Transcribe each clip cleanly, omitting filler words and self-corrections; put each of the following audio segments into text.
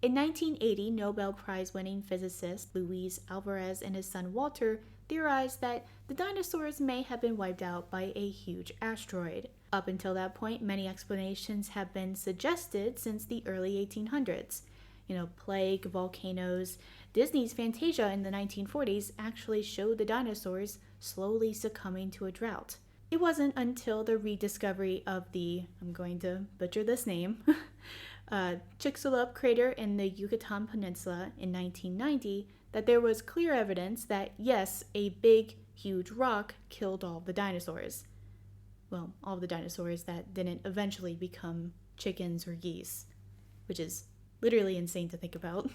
In 1980, Nobel Prize-winning physicist Luis Alvarez and his son Walter theorized that the dinosaurs may have been wiped out by a huge asteroid. Up until that point, many explanations have been suggested since the early 1800s. Plague, volcanoes. Disney's Fantasia in the 1940s actually showed the dinosaurs slowly succumbing to a drought. It wasn't until the rediscovery of the, I'm going to butcher this name, Chicxulub crater in the Yucatan Peninsula in 1990 that there was clear evidence that, yes, a big, huge rock killed all of the dinosaurs. Well, all of the dinosaurs that didn't eventually become chickens or geese, which is literally insane to think about.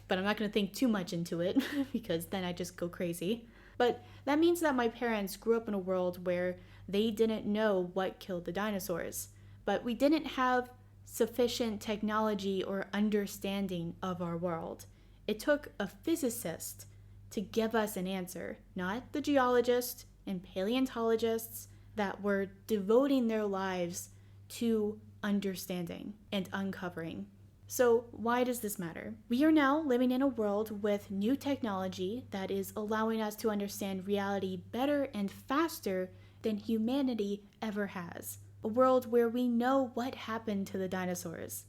But I'm not going to think too much into it because then I just go crazy. But that means that my parents grew up in a world where they didn't know what killed the dinosaurs. But we didn't have sufficient technology or understanding of our world. It took a physicist to give us an answer, not the geologists and paleontologists that were devoting their lives to understanding and uncovering. So why does this matter? We are now living in a world with new technology that is allowing us to understand reality better and faster than humanity ever has. A world where we know what happened to the dinosaurs.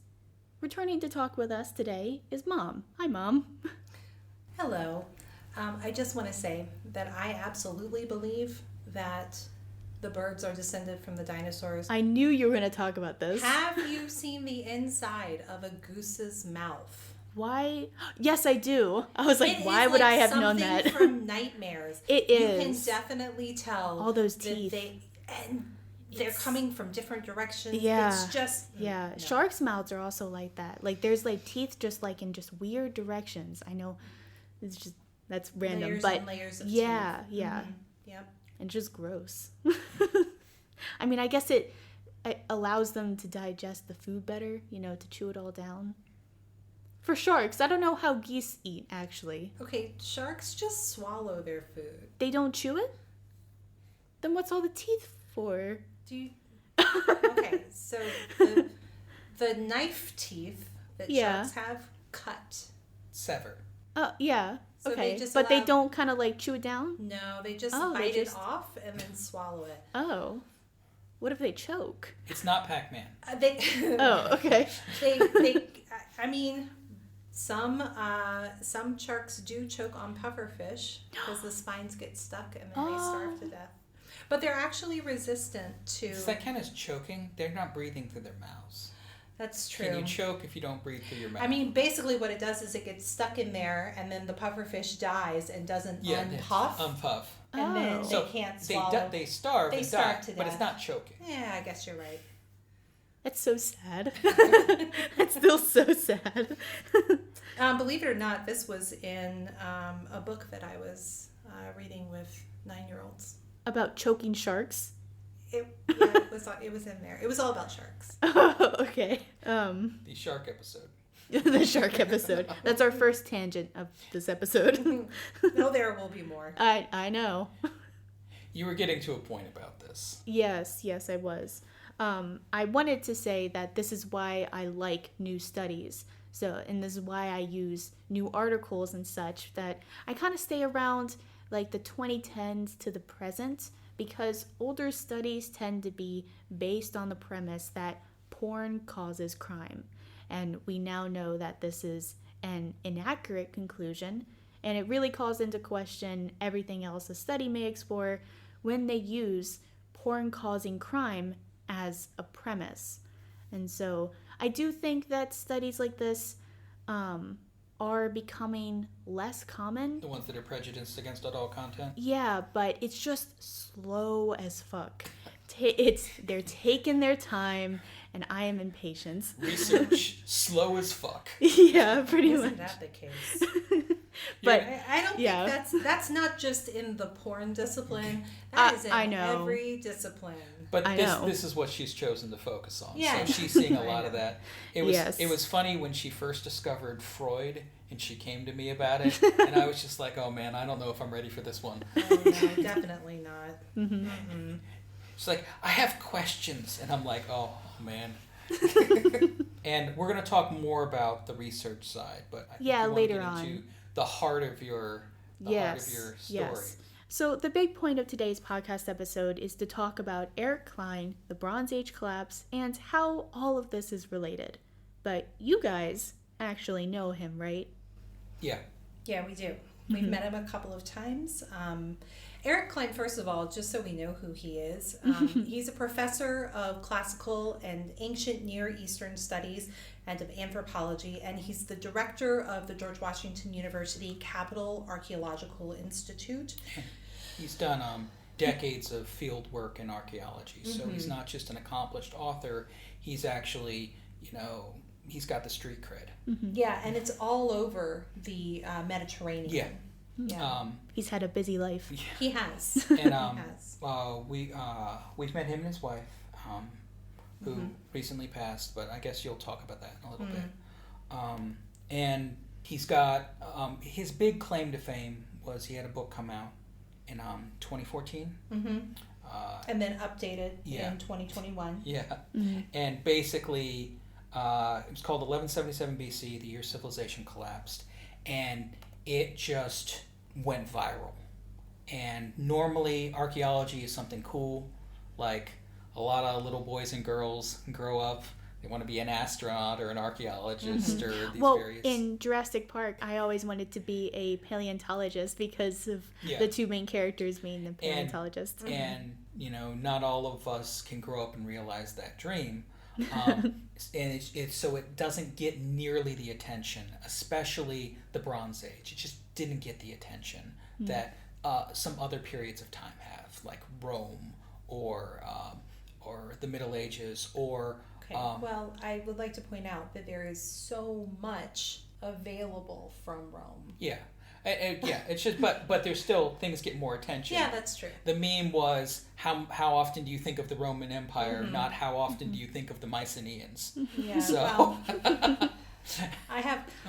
Returning to talk with us today is Mom. Hi, Mom. Hello. I just want to say that I absolutely believe that the birds are descended from the dinosaurs. I knew you were going to talk about this. Have you seen the inside of a goose's mouth? Why? Yes, I do. I was like, why would I have known that? It's from nightmares. It is. You can definitely tell. All those teeth. They're coming from different directions. Yeah. It's just... Yeah. No. Sharks' mouths are also like that. Like, there's, teeth just, in just weird directions. I know it's just... That's random. Layers but and layers of yeah, teeth. yeah. Mm-hmm. Yep. And just gross. I mean, I guess it allows them to digest the food better, to chew it all down. For sharks, I don't know how geese eat, actually. Okay, sharks just swallow their food. They don't chew it? Then what's all the teeth for? Okay, so the knife teeth that sharks have cut. Sever. Oh, yeah. So okay. they But they don't kind of chew it down? No, they just bite it off and then swallow it. Oh. What if they choke? It's not Pac-Man. Oh, okay. I mean, some sharks do choke on pufferfish because the spines get stuck and then they starve to death. But they're actually resistant to... Does that count as choking? They're not breathing through their mouths. That's true. Can you choke if you don't breathe through your mouth? I mean, basically what it does is it gets stuck in there and then the pufferfish dies and doesn't unpuff. Unpuff. And then they can't swallow. They starve. They starve to death. But it's not choking. Yeah, I guess you're right. That's so sad. That's still so sad. Believe it or not, this was in a book that I was reading with 9-year-olds. About choking sharks? It was in there. It was all about sharks. Oh, okay. The shark episode. The shark episode. That's our first tangent of this episode. No, there will be more. I know. You were getting to a point about this. Yes, I was. I wanted to say that this is why I like new studies. And this is why I use new articles and such, that I kind of stay around the 2010s to the present, because older studies tend to be based on the premise that porn causes crime. And we now know that this is an inaccurate conclusion, and it really calls into question everything else a study may explore when they use porn causing crime as a premise. And so I do think that studies like this are becoming less common. The ones that are prejudiced against adult content? Yeah, but it's just slow as fuck. They're taking their time, and I am impatient. Research slow as fuck. Yeah, pretty much. Isn't that the case? But I don't think that's not just in the porn discipline. That is in every discipline. But this is what she's chosen to focus on. Yeah. So she's seeing a lot of that. It was funny when she first discovered Freud and she came to me about it, and I was just like, oh man, I don't know if I'm ready for this one. Oh no, definitely not. Mm-hmm. Mm-hmm. She's like, I have questions, and I'm like, oh man. And we're going to talk more about the research side, but I think yeah, you want later to get on. into the heart of your story. Yes. So the big point of today's podcast episode is to talk about Eric Cline, the Bronze Age collapse, and how all of this is related. But you guys actually know him, right? Yeah. Yeah, we do. We've met him a couple of times. Eric Cline, first of all, just so we know who he is, he's a professor of classical and ancient Near Eastern studies and of anthropology, and he's the director of the George Washington University Capitol Archaeological Institute. He's done decades of field work in archaeology, so he's not just an accomplished author, he's actually, he's got the street cred. Yeah, and it's all over the Mediterranean. Yeah. Yeah. He's had a busy life. Yeah. He has. And he has. We've met him and his wife, who recently passed, but I guess you'll talk about that in a little bit. And he's got his big claim to fame was he had a book come out in 2014. And then updated in 2021. Yeah. And basically, it was called 1177 BC, the year civilization collapsed, and it just went viral. And normally archaeology is something cool, like a lot of little boys and girls grow up, they want to be an astronaut or an archaeologist or these various... in Jurassic Park, I always wanted to be a paleontologist because of the two main characters being the paleontologists. And not all of us can grow up and realize that dream. And it's so it doesn't get nearly the attention, especially the Bronze Age. It just didn't get the attention that some other periods of time have, like Rome or the Middle Ages or... Okay. Well, I would like to point out that there is so much available from Rome. Yeah. It's just, but there's still things get more attention. Yeah, that's true. The meme was how often do you think of the Roman Empire, not how often do you think of the Mycenaeans. Yeah. So. Well,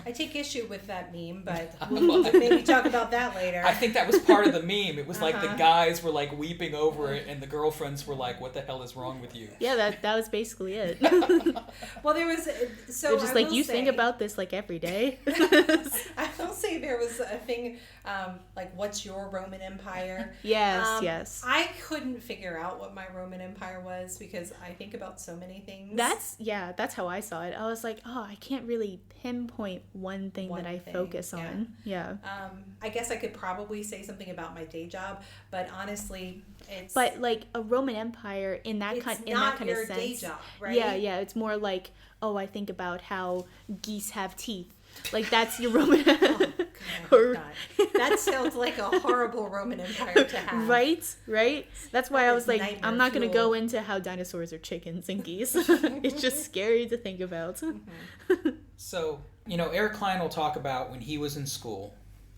I take issue with that meme, but we'll maybe talk about that later. I think that was part of the meme. It was like the guys were like weeping over it, and the girlfriends were like, "What the hell is wrong with you?" Yeah, that was basically it. Well, there was They're just like, you think about this like every day. I will say there was a thing like, what's your Roman Empire? Yes. I couldn't figure out what my Roman Empire was because I think about so many things. That's how I saw it. I was like, oh, I can't really pinpoint one thing that I focus on. Yeah. I guess I could probably say something about my day job, but honestly, it's... But like a Roman Empire in that kind of sense. It's not your day job, right? Yeah. It's more like, oh, I think about how geese have teeth. Like that's your Roman. God. That sounds like a horrible Roman Empire to have. Right. That's why I was like, I'm not going to go fuel. into how dinosaurs are chickens and geese. It's just scary to think about. So, Eric Cline will talk about when he was in school,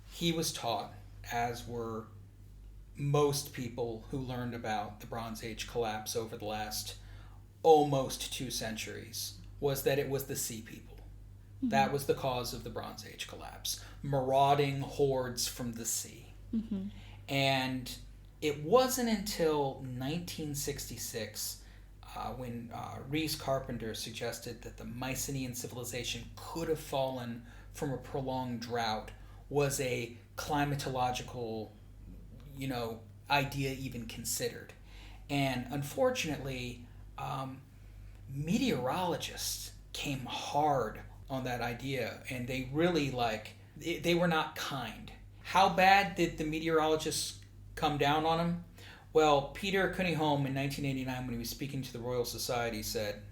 he was taught, as were most people who learned about the Bronze Age collapse over the last almost 2 centuries, was that it was the sea people. That was the cause of the Bronze Age collapse. Marauding hordes from the sea. And it wasn't until 1966 when Rhys Carpenter suggested that the Mycenaean civilization could have fallen from a prolonged drought was a climatological, idea even considered. And unfortunately, meteorologists came hard on that idea, and they really they were not kind. How bad did the meteorologists come down on him? Well, Peter Cunningham in 1989, when he was speaking to the Royal Society, said,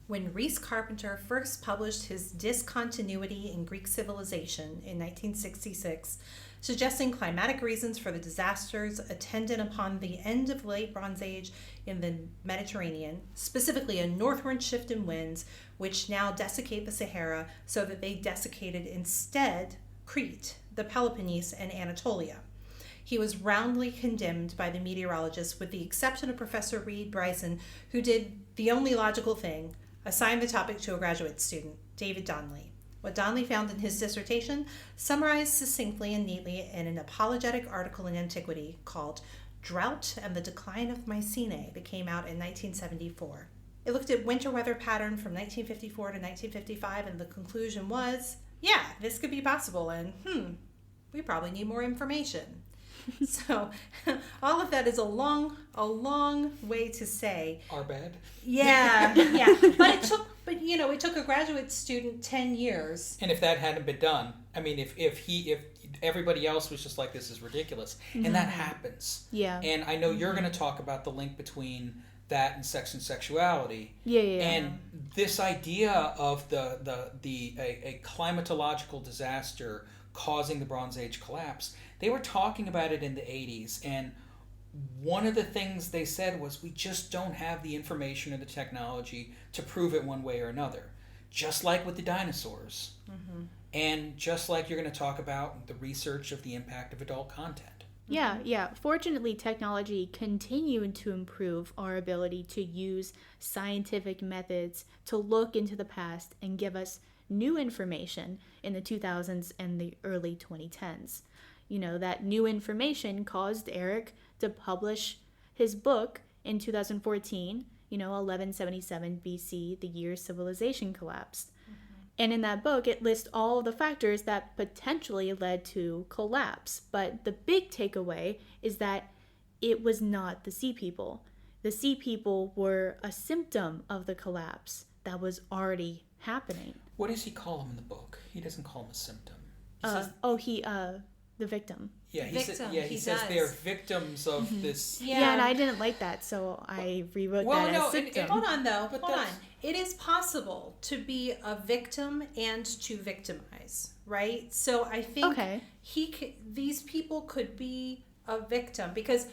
when Rhys Carpenter first published his Discontinuity in Greek Civilization in 1966, suggesting climatic reasons for the disasters attendant upon the end of the late Bronze Age in the Mediterranean, specifically a northward shift in winds, which now desiccate the Sahara, so that they desiccated instead Crete, the Peloponnese, and Anatolia. He was roundly condemned by the meteorologists, with the exception of Professor Reed Bryson, who did the only logical thing, assign the topic to a graduate student, David Donnelly. What Donnelly found in his dissertation summarized succinctly and neatly in an apologetic article in Antiquity called Drought and the Decline of Mycenae that came out in 1974. It looked at winter weather pattern from 1954 to 1955, and the conclusion was, yeah, this could be possible, and we probably need more information. So all of that is a long way to say. Our bad. Yeah, yeah. But it took a graduate student 10 years. And if that hadn't been done, I mean, if everybody else was just like, this is ridiculous, and that happens. Yeah. And I know you're going to talk about the link between that and sex and sexuality. Yeah. And this idea of a climatological disaster causing the Bronze Age collapse, they were talking about it in the 80s, and one of the things they said was, we just don't have the information or the technology to prove it one way or another. Just like with the dinosaurs. Mm-hmm. And just like you're going to talk about the research of the impact of adult content. Yeah. Fortunately, technology continued to improve our ability to use scientific methods to look into the past and give us new information in the 2000s and the early 2010s. That new information caused Eric to publish his book in 2014, 1177 BC, the year civilization collapsed. And in that book, it lists all of the factors that potentially led to collapse. But the big takeaway is that it was not the sea people. The sea people were a symptom of the collapse that was already happening. What does he call them in the book? He doesn't call them a symptom. The victim. Yeah, he says they're victims of this. Yeah, and I didn't like that, so I rewrote that as symptom. Hold on. It is possible to be a victim and to victimize, right? So I think these people could be a victim, because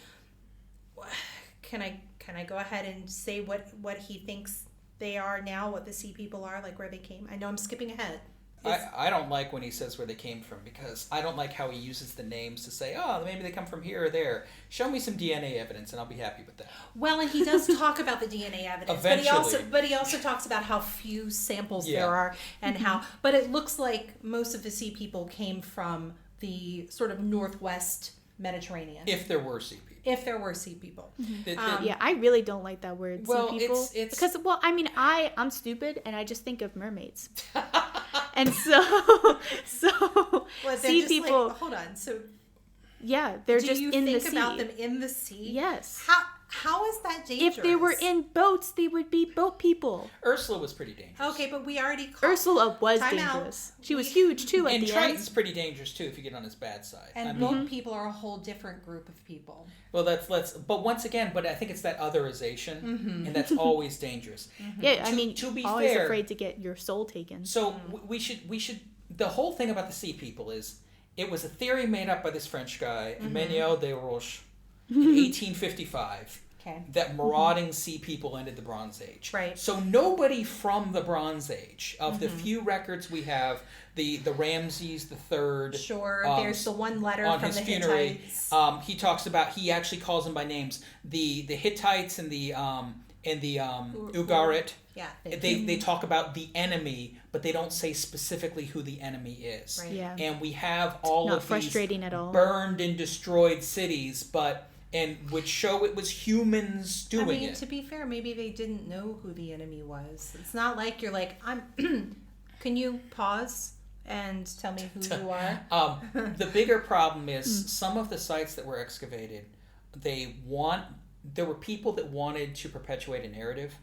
can I go ahead and say what he thinks they are now, what the sea people are, like where they came? I know I'm skipping ahead. I don't like when he says where they came from, because I don't like how he uses the names to say, oh, maybe they come from here or there. Show me some DNA evidence and I'll be happy with that. Well, and he does talk about the DNA evidence. Eventually. But he also talks about how few samples there are and how... But it looks like most of the sea people came from the sort of northwest Mediterranean. If there were sea people. Yeah, I really don't like that word, sea people. Because, I'm stupid and I just think of mermaids. And so sea people... hold on, so... Yeah, they're just in the sea. Do you think about them in the sea? Yes. How is that dangerous? If they were in boats, they would be boat people. Ursula was pretty dangerous. Okay, but we already... Ursula was dangerous. She was huge, too, at the end. And Triton's pretty dangerous, too, if you get on his bad side. And boat people are a whole different group of people. Well, but once again, I think it's that otherization, and that's always dangerous. Mm-hmm. Yeah, to be always fair, afraid to get your soul taken. So we should. The whole thing about the sea people is, it was a theory made up by this French guy, Emmanuel de Roche, in 1855. That marauding sea people ended the Bronze Age. Right. So nobody from the Bronze Age, of the few records we have, the Ramses the Third. Sure. There's the one letter on from his the funerary. Hittites. He actually calls them by names. The Hittites and the Ugarit. Yeah. They talk about the enemy, but they don't say specifically who the enemy is. Right. Yeah. And we have all Not of frustrating these at all. burned and destroyed cities, which show it was humans doing it. To be fair, maybe they didn't know who the enemy was. It's not like you're like, can you pause and tell me who you are? The bigger problem is some of the sites that were excavated, there were people that wanted to perpetuate a narrative.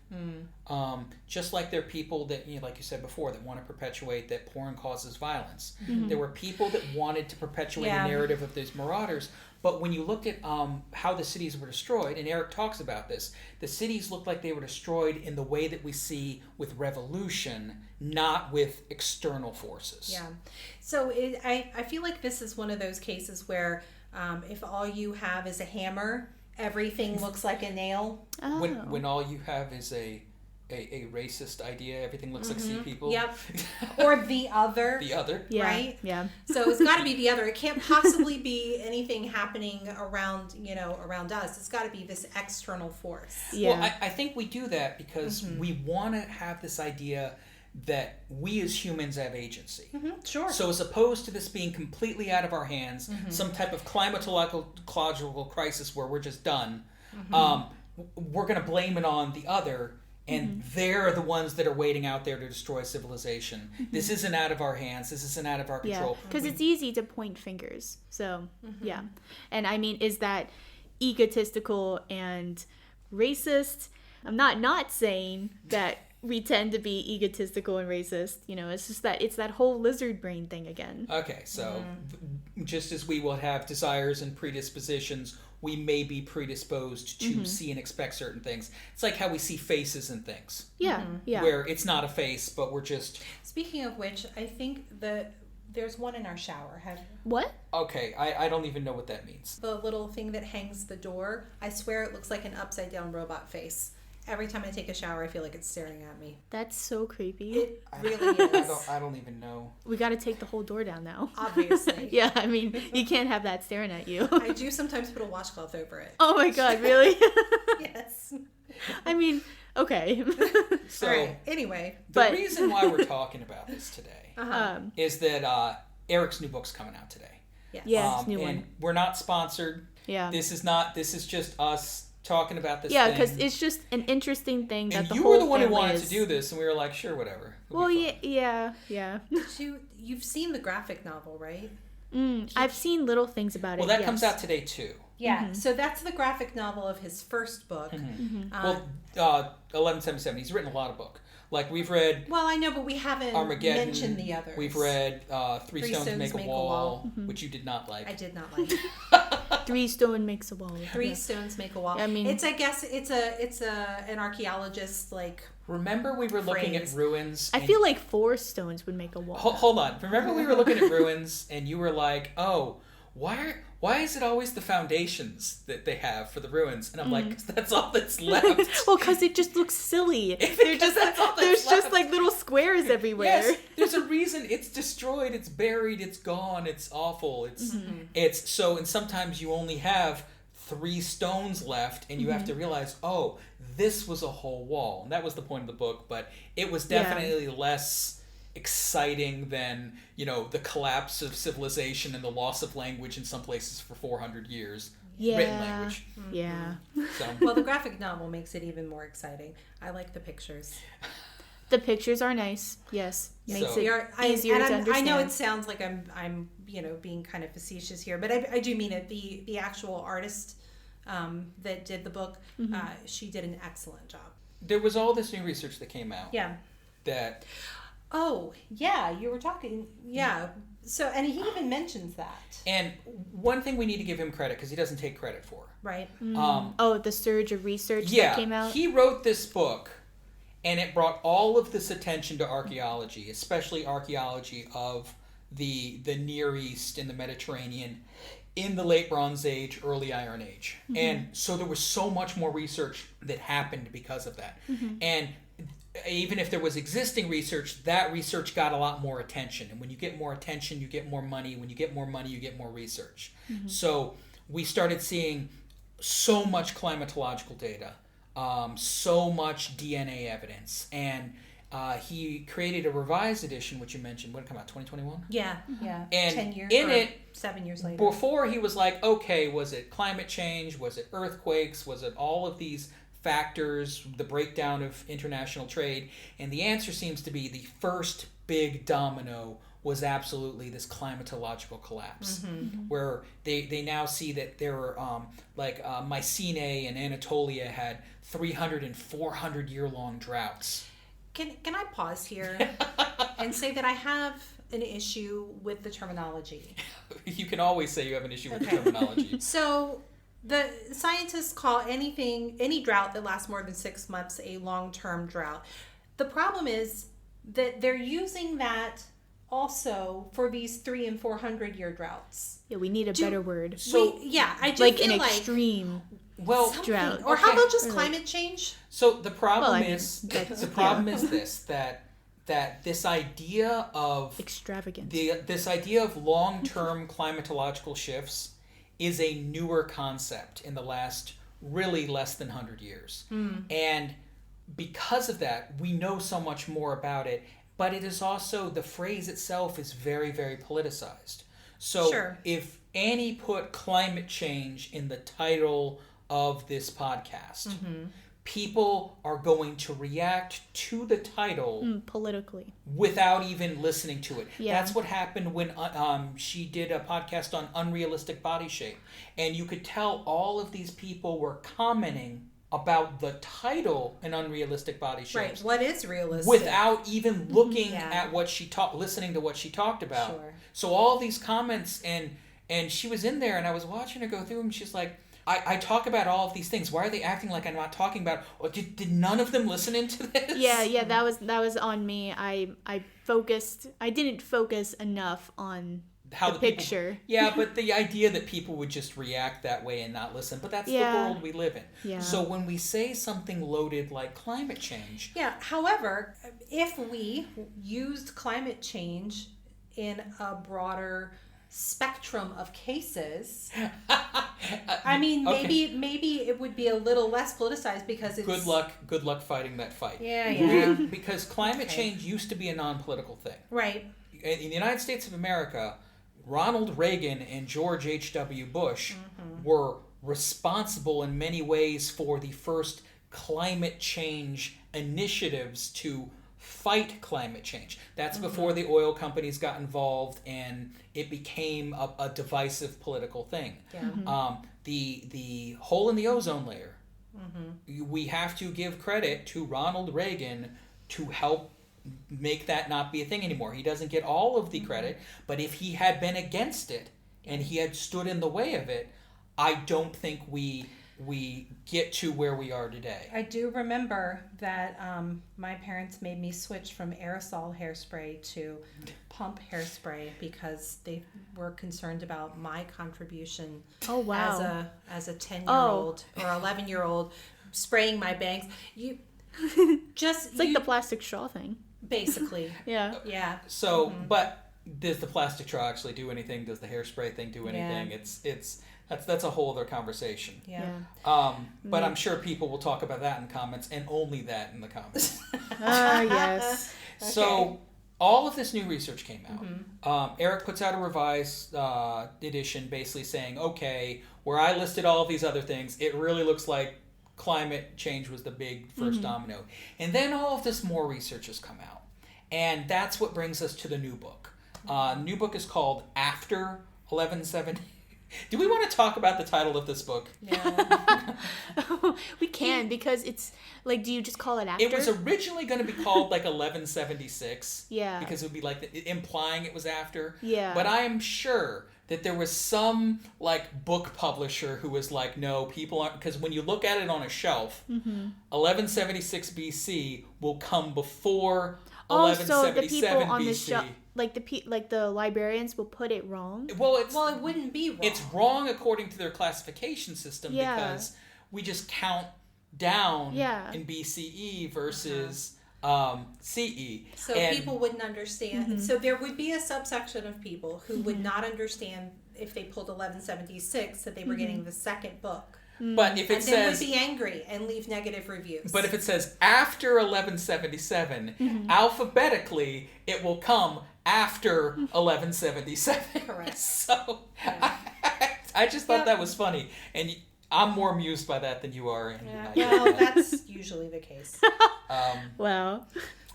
Just like there are people that, like you said before, that want to perpetuate that porn causes violence. There were people that wanted to perpetuate a narrative of these marauders. But when you looked at how the cities were destroyed, and Eric talks about this, the cities looked like they were destroyed in the way that we see with revolution, not with external forces. Yeah. So I feel like this is one of those cases where if all you have is a hammer, everything looks like a nail. Oh. When all you have is a racist idea, everything looks like sea people. Yep. Or the other. The other. Yeah. Right? Yeah. So it's got to be the other. It can't possibly be anything happening around us. It's got to be this external force. Yeah. Well, I think we do that because we want to have this idea that we as humans have agency. Sure. So as opposed to this being completely out of our hands, some type of climatological crisis where we're just done, we're going to blame it on the other. And they're the ones that are waiting out there to destroy civilization. This isn't out of our hands. This isn't out of our control. Because it's easy to point fingers. So, yeah. And I mean, is that egotistical and racist? I'm not saying that we tend to be egotistical and racist. You know, it's just that it's that whole lizard brain thing again. Okay, so just as we will have desires and predispositions, we may be predisposed to see and expect certain things. It's like how we see faces and things. Yeah, yeah. Where it's not a face, but we're just... Speaking of which, I think there's one in our shower. What? Okay, I don't even know what that means. The little thing that hangs the door, I swear it looks like an upside down robot face. Every time I take a shower, I feel like it's staring at me. That's so creepy. It really is. I don't even know. We got to take the whole door down now. Obviously. Yeah, I mean, you can't have that staring at you. I do sometimes put a washcloth over it. Oh my god, really? Yes. I mean, okay. So, All right. Anyway. the reason why we're talking about this today is that Eric's new book's coming out today. Yes. Yeah, it's new and one. we're not sponsored. Yeah. This is just us talking about this Yeah, thing. because it's just an interesting thing that And the you whole were the one who family wanted is... to do this, and we were like, sure, whatever. It'll Well, be fun. yeah. You've seen the graphic novel, right? I've seen little things about Well, it. that yes. comes out today, too. Yeah. So that's the graphic novel of his first book. Well, 1177. He's written a lot of book. Like, we've read Well, I know, but we haven't Armageddon. mentioned the others. We've read Three Stones Make a Wall, which you did not like. I did not like. 3 stone makes a wall. Three Stones Make a Wall. I mean- I guess it's an archaeologist, like... Remember we were looking at Phrase. ruins? I and- feel like 4 stones would make a wall. Hold on. Remember we were looking at ruins, and you were like, oh, why is it always the foundations that they have for the ruins? And I'm like, 'cause that's all that's left. Well, because it just looks silly. That's all that's There's just left. like little squares everywhere. Yes, there's a reason. It's destroyed. It's buried. It's gone. It's awful. It's so. And sometimes you only have 3 stones left, and you have to realize, oh, this was a whole wall. And that was the point of the book. But it was definitely less exciting than, the collapse of civilization and the loss of language in some places for 400 years. Yeah. Written language. Yeah. So. Well, the graphic novel makes it even more exciting. I like the pictures. The pictures are nice. Yes. Makes So- it easier to understand. I know it sounds like I'm being kind of facetious here, but I do mean it. The actual artist that did the book, she did an excellent job. There was all this new research that came out. Yeah. That Oh, yeah, you were talking. Yeah. So, and he even mentions that. and one thing we need to give him credit because he doesn't take credit for. Right. The surge of research Yeah, that came out. he wrote this book, and it brought all of this attention to archaeology, especially archaeology of the Near East and the Mediterranean in the late Bronze Age, early Iron Age. And so there was so much more research that happened because of that. And even if there was existing research, that research got a lot more attention. And when you get more attention, you get more money. When you get more money, you get more research. So we started seeing so much climatological data, so much DNA evidence. And he created a revised edition, which you mentioned. When did it come out? 2021? Yeah. Yeah. And 10 years. in or it, 7 years later. before he was like, okay, was it climate change? Was it earthquakes? Was it all of these factors, the breakdown of international trade? And the answer seems to be the first big domino was absolutely this climatological collapse, where they now see that there were Mycenae and Anatolia had 300 and 400 year long droughts. Can I pause here and say that I have an issue with the terminology? You can always say you have an issue with the Okay. terminology. So the scientists call any drought that lasts more than 6 months a long-term drought. The problem is that they're using that also for these 300 and 400 year droughts. Yeah, we need a better word. So I do Like feel an like extreme well, something. drought. Or how Okay. about just Or like- climate change? so the problem Well, I mean, is that's- the problem is this that this idea of extravagant. this idea of long-term climatological shifts is a newer concept in the last really less than 100 years. And because of that, we know so much more about it, but it is also, the phrase itself is very, very politicized. So Sure. if Annie put climate change in the title of this podcast, people are going to react to the title politically without even listening to it. Yeah. That's what happened when she did a podcast on unrealistic body shape. And you could tell all of these people were commenting about the title, An Unrealistic Body Shape. Right. What is realistic? Without even looking Yeah. at what she talked, listening to what she talked about. Sure. So all these comments, and she was in there, and I was watching her go through them. She's like, I talk about all of these things. Why are they acting like I'm not talking about? Or did none of them listen into this? Yeah, that was on me. I didn't focus enough on How the people- picture. yeah, but the idea that people would just react that way and not listen. But that's the world we live in. Yeah. So when we say something loaded like climate change, Yeah. However, if we used climate change in a broader spectrum of cases, I mean, okay. maybe it would be a little less politicized because it's Good luck fighting that fight. Yeah. Because climate change used to be a non-political thing. Right. In the United States of America, Ronald Reagan and George H.W. Bush were responsible in many ways for the first climate change initiatives to fight climate change. That's before the oil companies got involved and it became a divisive political thing. Yeah. The hole in the ozone layer, we have to give credit to Ronald Reagan to help make that not be a thing anymore. He doesn't get all of the credit, but if he had been against it and he had stood in the way of it, I don't think we get to where we are today. I do remember that my parents made me switch from aerosol hairspray to pump hairspray because they were concerned about my contribution Oh wow. as a 10-year-old or 11-year-old spraying my bangs. It's like the plastic straw thing. basically. Yeah. Yeah. So, but does the plastic straw actually do anything? Does the hairspray thing do anything? Yeah. That's a whole other conversation. Yeah. But I'm sure people will talk about that in comments, and only that in the comments. Yes. So all of this new research came out. Eric puts out a revised edition basically saying, okay, where I listed all of these other things, it really looks like climate change was the big first domino. And then all of this more research has come out. And that's what brings us to the new book. The new book is called After 1170. Do we want to talk about the title of this book? Yeah. We can, because it's like, do you just call it after? It was originally going to be called like 1176. Yeah. Because it would be like implying it was after. Yeah. But I'm sure that there was some like book publisher who was like, no, people aren't, because when you look at it on a shelf, 1176 BC will come before 1177 so the people on BC. the shelf, like the librarians will put it wrong. Well, It wouldn't be wrong. it's wrong according to their classification system because we just count down in BCE versus CE. So And- people wouldn't understand. So there would be a subsection of people who would not understand if they pulled 1176 that they were getting the second book. But if it And then says would be angry and leave negative reviews. But if it says after 1177, alphabetically, it will come after 1177. Correct. So I just thought that was funny. And I'm more amused by that than you are. And well, that's usually the case. Wow.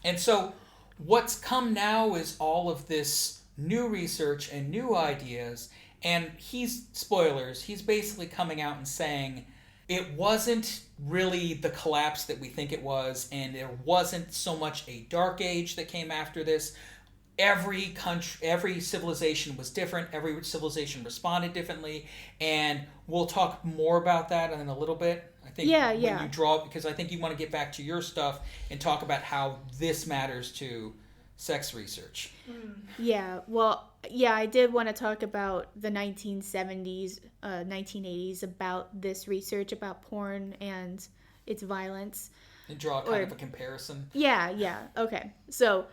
And so what's come now is all of this new research and new ideas. And he's basically coming out and saying it wasn't really the collapse that we think it was, and there wasn't so much a dark age that came after this. Every country, every civilization was different. Every civilization responded differently, and we'll talk more about that in a little bit. I think when you draw, because I think you want to get back to your stuff and talk about how this matters to sex research. Yeah, well, yeah, I did want to talk about the 1970s, 1980s, about this research about porn and its violence. And draw kind of a comparison. Yeah, okay. So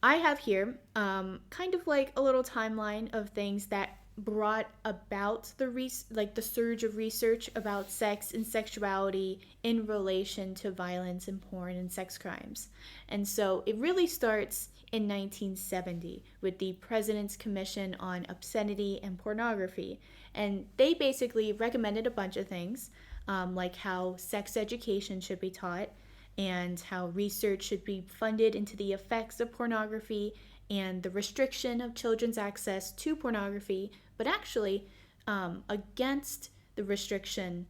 I have here kind of like a little timeline of things that brought about the surge of research about sex and sexuality in relation to violence and porn and sex crimes. And so it really starts in 1970 with the President's Commission on Obscenity and Pornography. And they basically recommended a bunch of things. like how sex education should be taught and how research should be funded into the effects of pornography and the restriction of children's access to pornography, but actually against the restriction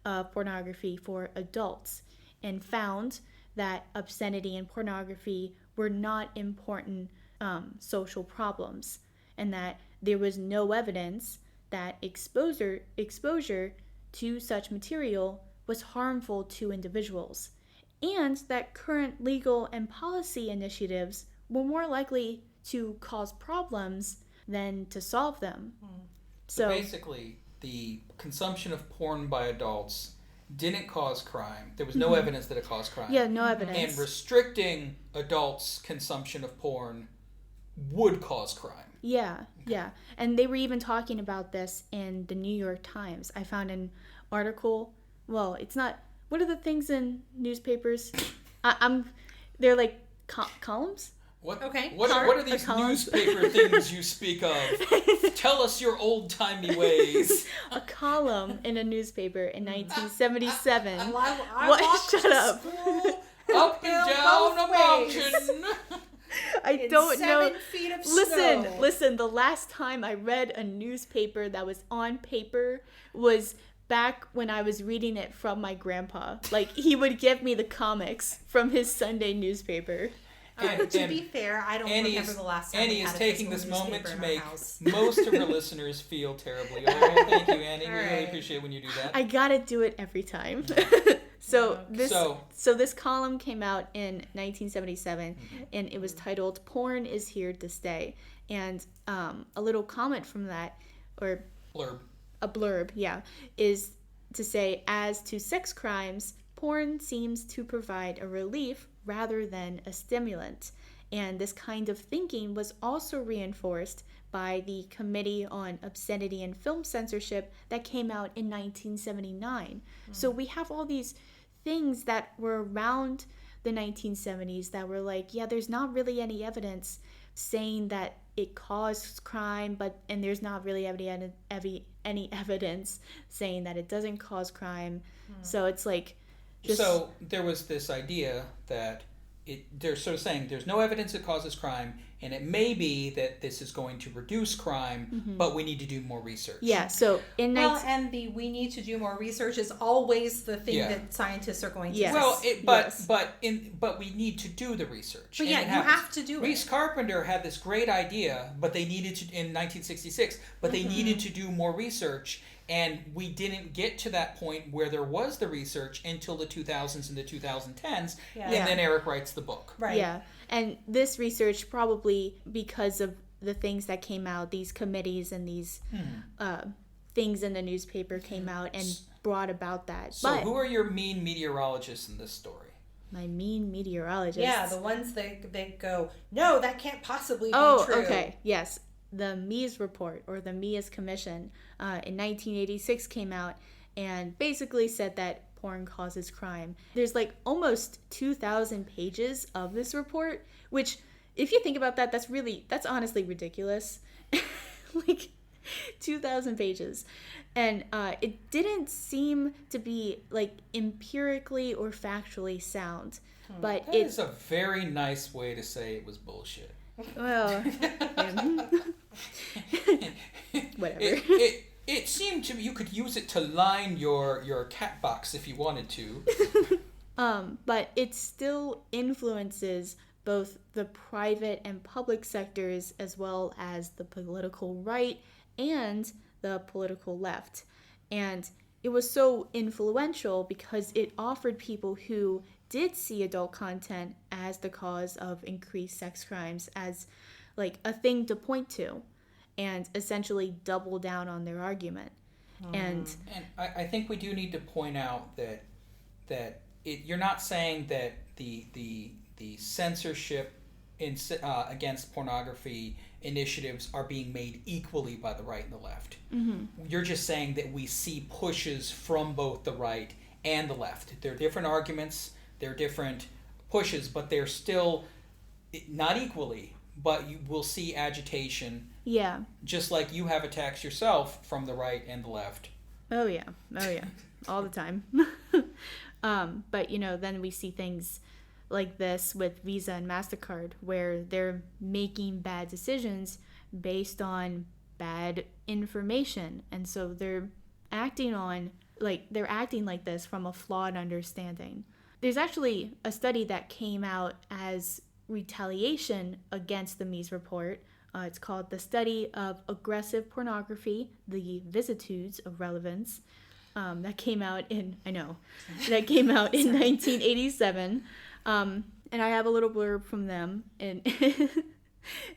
of pornography for adults, and found that obscenity and pornography were not important social problems, and that there was no evidence that exposure to such material was harmful to individuals, and that current legal and policy initiatives were more likely to cause problems than to solve them. So basically, the consumption of porn by adults didn't cause crime. There was no evidence that it caused crime. Yeah, no evidence. And restricting adults' consumption of porn would cause crime. Yeah, yeah. And they were even talking about this in the New York Times. I found an article. Well, it's not... What are the things in newspapers? They're like columns? What? Okay. What are these newspaper things you speak of? Tell us your old-timey ways. A column in a newspaper in 1977. What? Shut up. Up and down a mountain. I don't know. 7 feet of snow. Listen. The last time I read a newspaper that was on paper was back when I was reading it from my grandpa. Like, he would give me the comics from his Sunday newspaper. To be fair, I don't remember the last time Annie we had is a taking physical this moment to newspaper in make our house. most of her listeners feel terribly. Oh, thank you, Annie. We really right. appreciate when you do that. I gotta do it every time. So this column came out in 1977, and it was titled "Porn is Here to Stay." And a little comment from that, or a blurb, yeah, is to say, as to sex crimes, porn seems to provide a relief rather than a stimulant. And this kind of thinking was also reinforced by the Committee on Obscenity and Film Censorship that came out in 1979. So we have all these things that were around the 1970s that were like, yeah, there's not really any evidence saying that it caused crime, and there's not really any evidence saying that it doesn't cause crime. So it's like... So there was this idea that they're sort of saying there's no evidence it causes crime, and it may be that this is going to reduce crime, but we need to do more research. Yeah, so we need to do more research is always the thing that scientists are going to say. Well, but we need to do the research. But yeah, you have to do it. Reese Carpenter had this great idea, but they needed to in 1966, but they needed to do more research. And we didn't get to that point where there was the research until the 2000s and the 2010s. And then Eric writes the book. Right. Yeah. And this research, probably because of the things that came out, these committees and these things in the newspaper came out and brought about that. So who are your mean meteorologists in this story? My mean meteorologists? Yeah, the ones that go, no, that can't possibly be true. Oh, okay. Yes. The Meese Report, or the Meese Commission, in 1986 came out and basically said that porn causes crime. There's like almost 2,000 pages of this report, which, if you think about that, that's honestly ridiculous. Like 2,000 pages. And it didn't seem to be like empirically or factually sound. But that is a very nice way to say it was bullshit. Well, whatever. It seemed to me you could use it to line your cat box if you wanted to. But it still influences both the private and public sectors, as well as the political right and the political left. And it was so influential because it offered people who did see adult content as the cause of increased sex crimes as like a thing to point to, and essentially double down on their argument. And I think we do need to point out that you're not saying that the censorship against pornography initiatives are being made equally by the right and the left. You're just saying that we see pushes from both the right and the left. They're different arguments. They're different pushes, but they're still not equally, but you will see agitation. Yeah. Just like you have attacks yourself from the right and the left. Oh, yeah. all the time. But, then we see things like this with Visa and MasterCard, where they're making bad decisions based on bad information. And so they're acting like this from a flawed understanding. There's actually a study that came out as retaliation against the Meese Report. It's called The Study of Aggressive Pornography, the Vicissitudes of Relevance. That came out in 1987. And I have a little blurb from them. And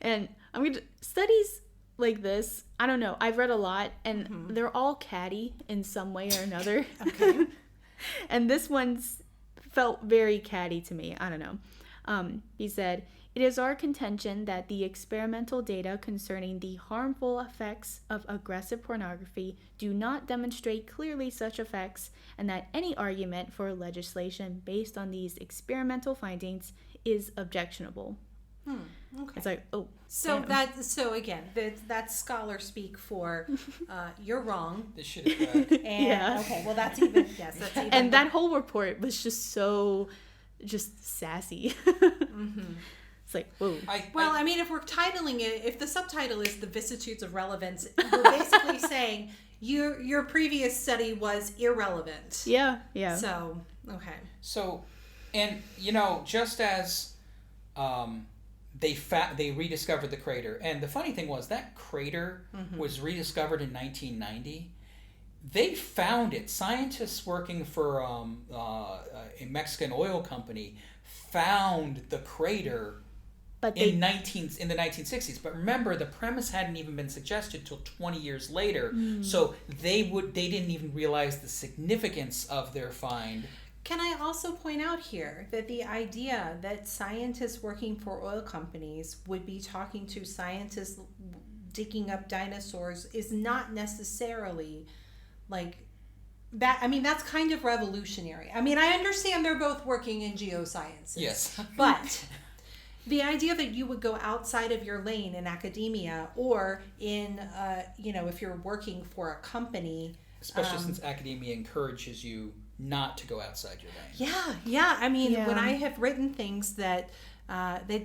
and studies like this, I don't know, I've read a lot, and they're all catty in some way or another. Okay. And this one's felt very catty to me. I don't know. He said, "It is our contention that the experimental data concerning the harmful effects of aggressive pornography do not demonstrate clearly such effects, and that any argument for legislation based on these experimental findings is objectionable." Okay. It's like, oh. So damn. that's scholar speak for you're wrong. This shit is bad. And Yeah. okay, well that's even that's even And that whole report was just so sassy. It's like, whoa. I mean, if we're titling it, if the subtitle is "The Vicissitudes of Relevance," we're basically saying your previous study was irrelevant. Yeah. So, okay. So, and just as they rediscovered the crater, and the funny thing was that crater was rediscovered in 1990. They found it. Scientists working for a Mexican oil company found the crater in the 1960s. But remember, the premise hadn't even been suggested till 20 years later. So they didn't even realize the significance of their find. Can I also point out here that the idea that scientists working for oil companies would be talking to scientists digging up dinosaurs is not necessarily like that. I mean, that's kind of revolutionary. I mean, I understand they're both working in geosciences. Yes. But the idea that you would go outside of your lane in academia or in, if you're working for a company. Especially since academia encourages you not to go outside your lane. Yeah. I mean, when I have written things that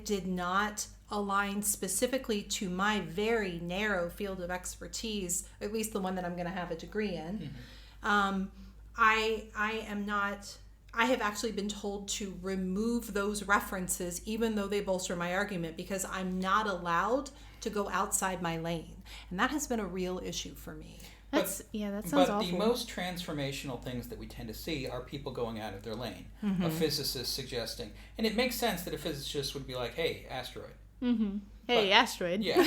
did not align specifically to my very narrow field of expertise, at least the one that I'm going to have a degree in, I have actually been told to remove those references, even though they bolster my argument, because I'm not allowed to go outside my lane. And that has been a real issue for me. That sounds awful. But the most transformational things that we tend to see are people going out of their lane. A physicist suggesting, and it makes sense that a physicist would be like, "Hey, asteroid." Hey, asteroid. Yeah.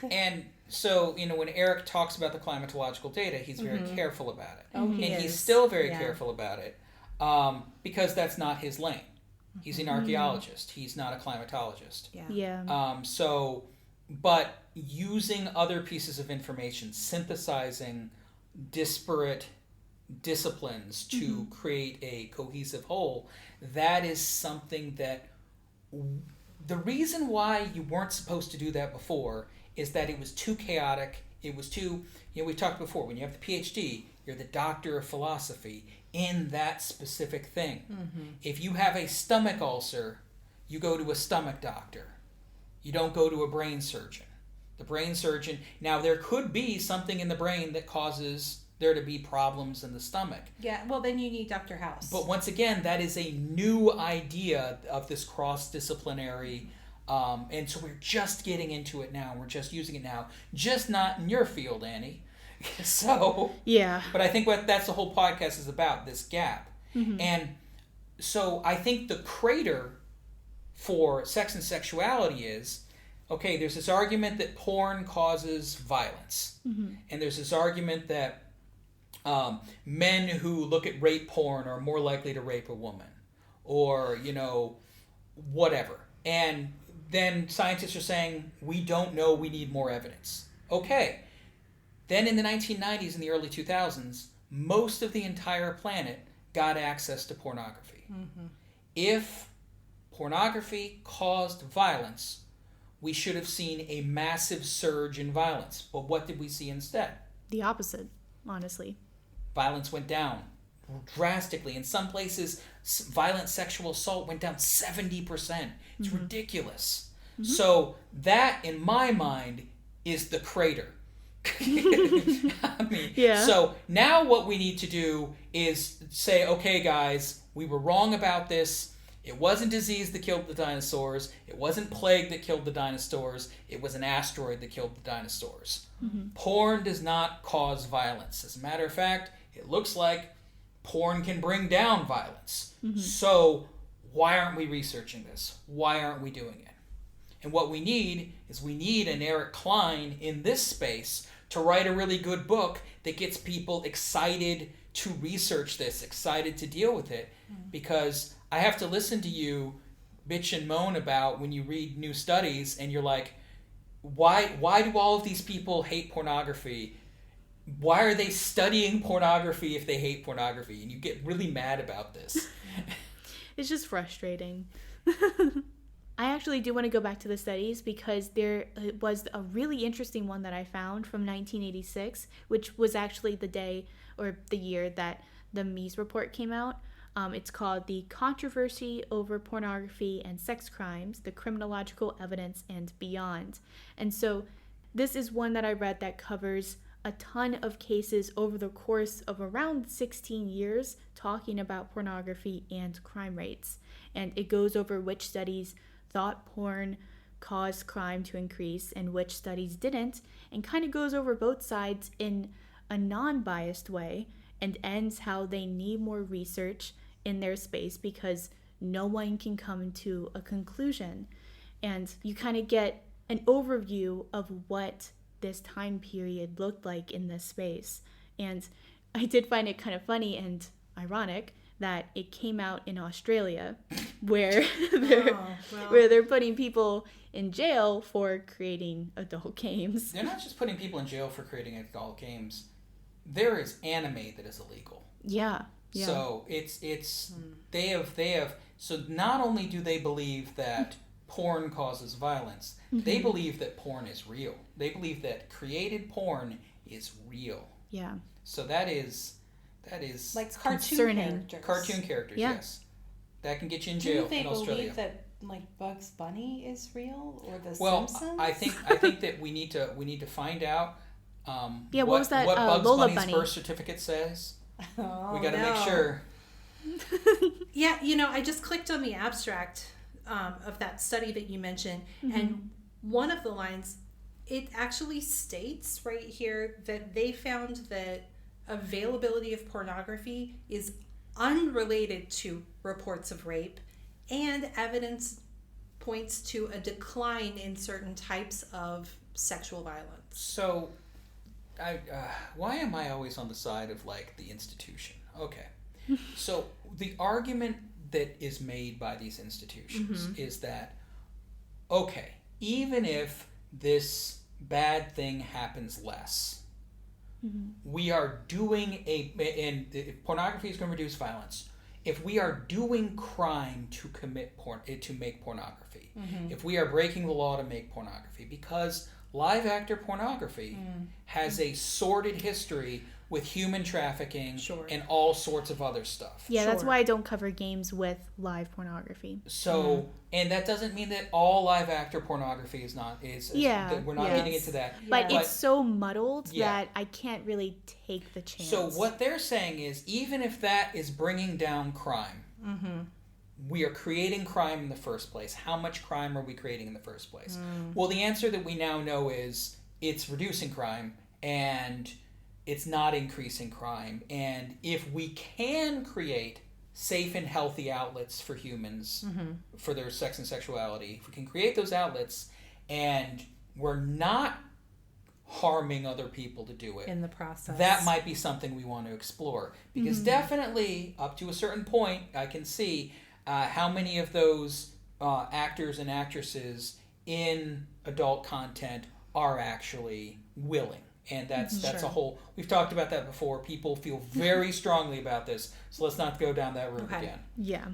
and so when Eric talks about the climatological data, he's very careful about it. Oh, he's still very careful about it because that's not his lane. He's an archaeologist. He's not a climatologist. Yeah. But using other pieces of information, synthesizing disparate disciplines to create a cohesive whole, that is something that the reason why you weren't supposed to do that before is that it was too chaotic. It was too, we talked before, when you have the PhD, you're the doctor of philosophy in that specific thing. If you have a stomach ulcer, you go to a stomach doctor. You don't go to a brain surgeon. The brain surgeon, now there could be something in the brain that causes there to be problems in the stomach. Yeah, well then you need Dr. House. But once again, that is a new idea of this cross-disciplinary, and so we're just getting into it now. We're just using it now. Just not in your field, Annie. So, yeah. But I think what that's the whole podcast is about, this gap. And so I think the crater for sex and sexuality is, okay, there's this argument that porn causes violence. And there's this argument that men who look at rape porn are more likely to rape a woman. Or, whatever. And then scientists are saying, we don't know, we need more evidence. Okay. Then in the 1990s and the early 2000s, most of the entire planet got access to pornography. If pornography caused violence, we should have seen a massive surge in violence. But what did we see instead? The opposite, honestly. violence went down drastically. In some places, violent sexual assault went down 70%. It's ridiculous. So that, in my mind, is the crater. I mean, so now what we need to do is say, okay, guys, we were wrong about this. It wasn't disease that killed the dinosaurs. It wasn't plague that killed the dinosaurs. It was an asteroid that killed the dinosaurs. Porn does not cause violence. As a matter of fact, it looks like porn can bring down violence. So why aren't we researching this? Why aren't we doing it? And what we need is an Eric Cline in this space to write a really good book that gets people excited to research this, excited to deal with it. Because I have to listen to you bitch and moan about when you read new studies and you're like, why do all of these people hate pornography? Why are they studying pornography if they hate pornography? And you get really mad about this. It's just frustrating. I actually do want to go back to the studies because there was a really interesting one that I found from 1986, which was actually the day or the year that the Meese Report came out. It's called The Controversy Over Pornography and Sex Crimes, the Criminological Evidence and Beyond. And so this is one that I read that covers a ton of cases over the course of around 16 years talking about pornography and crime rates. And it goes over which studies thought porn caused crime to increase and which studies didn't, and kind of goes over both sides in a non-biased way and ends how they need more research in their space because no one can come to a conclusion. And you kind of get an overview of what this time period looked like in this space. And I did find it kind of funny and ironic that it came out in Australia where they're putting people in jail for creating adult games. They're not just putting people in jail for creating adult games. There is anime that is illegal. Yeah. So they have so not only do they believe that porn causes violence, they believe that porn is real. They believe that created porn is real. Yeah. So that is like concerning. Cartoon characters, yes. That can get you in jail in Australia. Do they believe that like Bugs Bunny is real or the Well, Simpsons? I think that we need to find out what was that what Bugs Lola Bunny's Bunny birth certificate says. Oh, we got to make sure. Yeah, I just clicked on the abstract of that study that you mentioned, and one of the lines, it actually states right here that they found that availability of pornography is unrelated to reports of rape, and evidence points to a decline in certain types of sexual violence. So, why am I always on the side of like the institution? Okay, so the argument that is made by these institutions is that, okay, even if this bad thing happens less, we are doing and if pornography is going to reduce violence. If we are doing crime to commit to make pornography, if we are breaking the law to make pornography, because live actor pornography has a sordid history with human trafficking and all sorts of other stuff. Yeah, that's why I don't cover games with live pornography. So, and that doesn't mean that all live actor pornography is not, we're not getting into that. But it's so muddled that I can't really take the chance. So what they're saying is, even if that is bringing down crime, we are creating crime in the first place. How much crime are we creating in the first place? Well, the answer that we now know is it's reducing crime and it's not increasing crime. And if we can create safe and healthy outlets for humans for their sex and sexuality, if we can create those outlets and we're not harming other people to do it in the process, that might be something we want to explore. Because definitely up to a certain point, I can see how many of those actors and actresses in adult content are actually willing. And that's a whole... We've talked about that before. People feel very strongly about this. So let's not go down that road again. Yeah.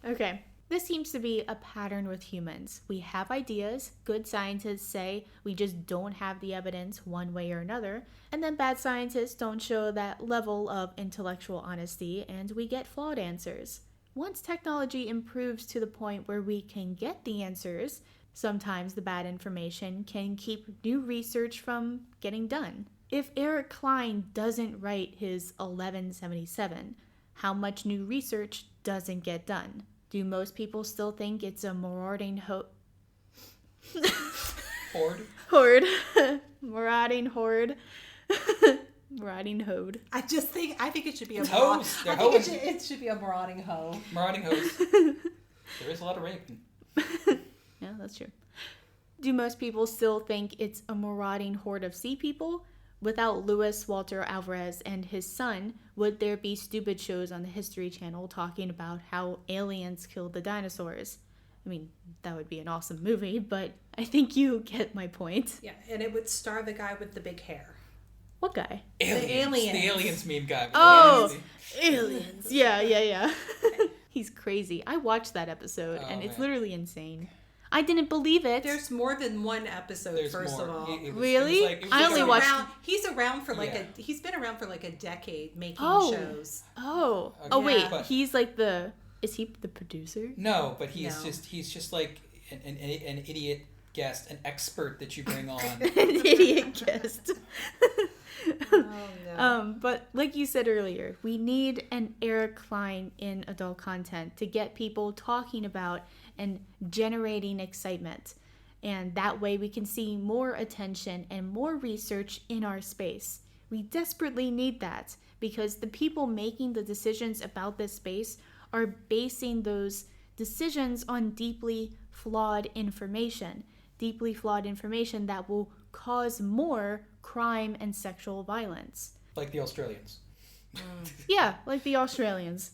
Okay. This seems to be a pattern with humans. We have ideas, good scientists say we just don't have the evidence one way or another, and then bad scientists don't show that level of intellectual honesty and we get flawed answers. Once technology improves to the point where we can get the answers, sometimes the bad information can keep new research from getting done. If Eric Cline doesn't write his 1177, how much new research doesn't get done? Do most people still think it's a marauding Horde? Horde. Marauding horde. Marauding hode. I think it should be a Hoes. I think it should be a marauding hoe. Marauding hoes. There is a lot of raping. Yeah, that's true. Do most people still think it's a marauding horde of sea people? Without Luis Walter Alvarez and his son, would there be stupid shows on the History Channel talking about how aliens killed the dinosaurs? I mean, that would be an awesome movie, but I think you get my point. Yeah, and it would star the guy with the big hair. What guy? Aliens. The aliens meme guy. Oh, aliens. Yeah. He's crazy. I watched that episode, and it's literally insane. I didn't believe it. There's more than one episode, first of all. Really? I only watched... He's around for he's been around for like a decade making shows. Oh. Okay. Oh, wait. But he's like the... Is he the producer? No, but he's just like an idiot guest, an expert that you bring on. An idiot guest. Oh, no. But like you said earlier, we need an Eric Cline in adult content to get people talking about and generating excitement. And that way we can see more attention and more research in our space. We desperately need that because the people making the decisions about this space are basing those decisions on deeply flawed information that will cause more crime and sexual violence. Like the Australians. Yeah, like the Australians.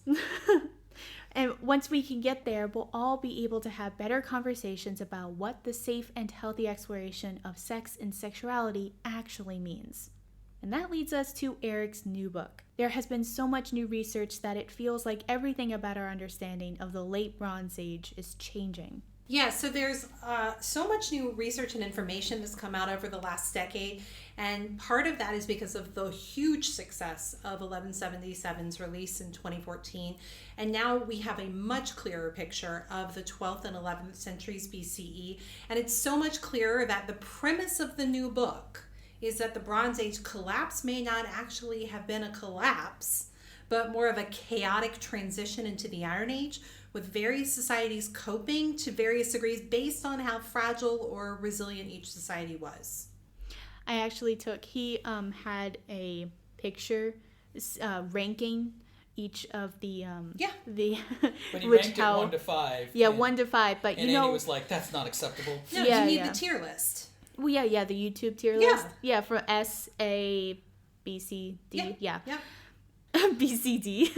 And once we can get there, we'll all be able to have better conversations about what the safe and healthy exploration of sex and sexuality actually means. And that leads us to Eric's new book. There has been so much new research that it feels like everything about our understanding of the late Bronze Age is changing. Yeah, so there's so much new research and information that's come out over the last decade, and part of that is because of the huge success of 1177's release in 2014, and now we have a much clearer picture of the 12th and 11th centuries BCE, and it's so much clearer that the premise of the new book is that the Bronze Age collapse may not actually have been a collapse, but more of a chaotic transition into the Iron Age, with various societies coping to various degrees based on how fragile or resilient each society was. I actually he had a picture ranking each of the But he ranked it 1 to 5. Yeah, 1 to 5. But and then he was like, "That's not acceptable." No, you need the tier list. Well, yeah, the YouTube tier list. Yeah, for S, A, B, C, D. Yeah. B, C, D.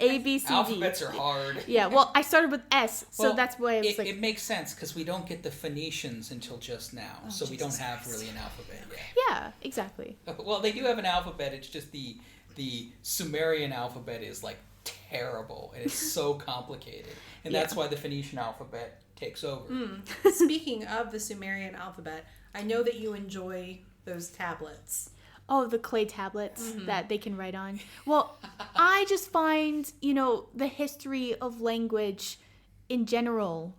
A, B, C, D. Alphabets are hard. Yeah, well, I started with S, so that's why I was like... It makes sense, because we don't get the Phoenicians until just now, so we don't have really an alphabet yet. Yeah, exactly. Well, they do have an alphabet, it's just the Sumerian alphabet is, like, terrible, and it's so complicated. And that's why the Phoenician alphabet takes over. Speaking of the Sumerian alphabet, I know that you enjoy those tablets. Oh, the clay tablets that they can write on. Well, I just find, the history of language in general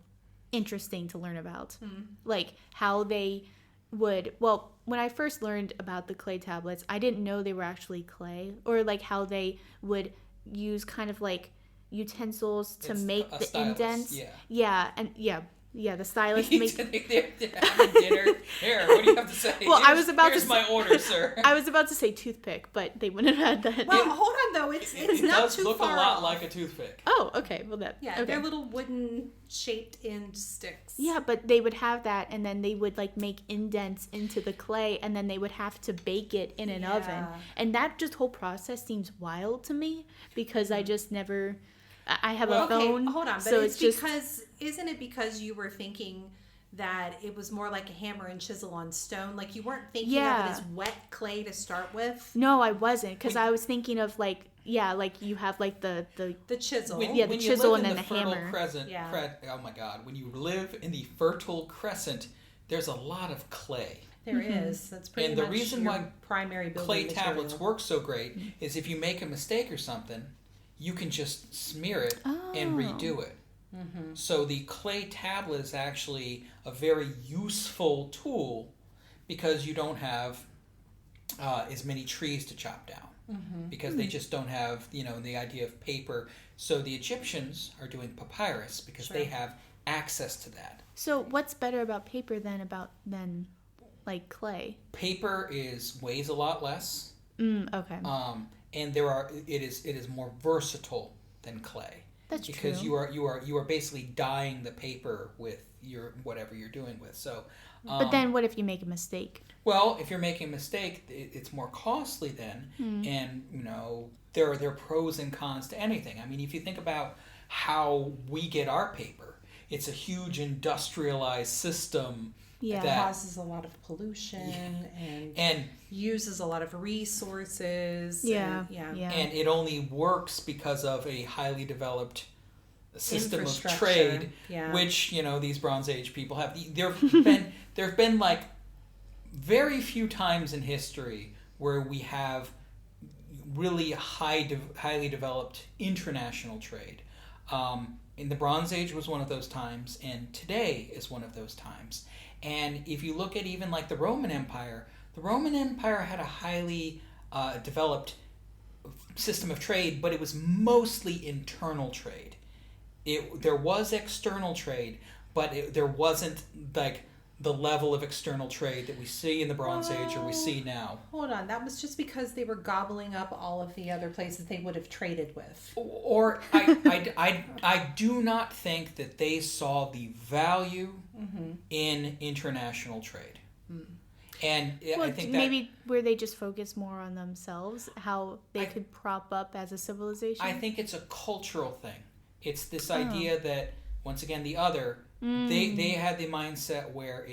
interesting to learn about. Like how they would, when I first learned about the clay tablets, I didn't know they were actually clay, or like how they would use kind of like utensils to make the stylus, indents. Yeah, the stylus They're having dinner. Here, what do you have to say? Well, here's my order, sir. I was about to say toothpick, but they wouldn't have had that. Well, hold on though. It's not too far. It does look a lot like a toothpick. Oh, okay. Well, okay. They're little wooden shaped end sticks. Yeah, but they would have that, and then they would like make indents into the clay, and then they would have to bake it in an oven, and that just whole process seems wild to me because I just never. I have a phone. Hold on, but so it's because isn't it because you were thinking that it was more like a hammer and chisel on stone? Like you weren't thinking of it as wet clay to start with? No, I wasn't, because I was thinking of like, like you have like the chisel. When the you chisel live and in then the the Fertile hammer. Crescent, Yeah. oh my God, when you live in the Fertile Crescent, there's a lot of clay. There is. That's pretty And the much reason your why primary building clay material. tablets work so great is if you make a mistake or something, you can just smear it and redo it. So the clay tablet is actually a very useful tool because you don't have as many trees to chop down because they just don't have, the idea of paper. So the Egyptians are doing papyrus because they have access to that. So what's better about paper than like clay? Paper weighs a lot less. Okay. And it is more versatile than clay. That's because true. you are basically dyeing the paper with your whatever you're doing with. So But then what if you make a mistake? well, if you're making a mistake, it's more costly then, and there are pros and cons to anything. I mean, if you think about how we get our paper, it's a huge industrialized system Yeah. That causes a lot of pollution and uses a lot of resources. Yeah. And it only works because of a highly developed system of Infrastructure. trade, Yeah. which these Bronze Age people have. There have been like very few times in history where we have really highly developed international trade. In the Bronze Age was one of those times, and today is one of those times. And if you look at even like the Roman Empire had a highly developed system of trade, but it was mostly internal trade. There was external trade, but there wasn't like the level of external trade that we see in the Bronze Age or we see now. Hold on, that was just because they were gobbling up all of the other places they would have traded with. Or I do not think that they saw the value in international trade. And I think that maybe where they just focus more on themselves, how they could prop up as a civilization. I think it's a cultural thing. It's this idea that, once again, the other, they had the mindset where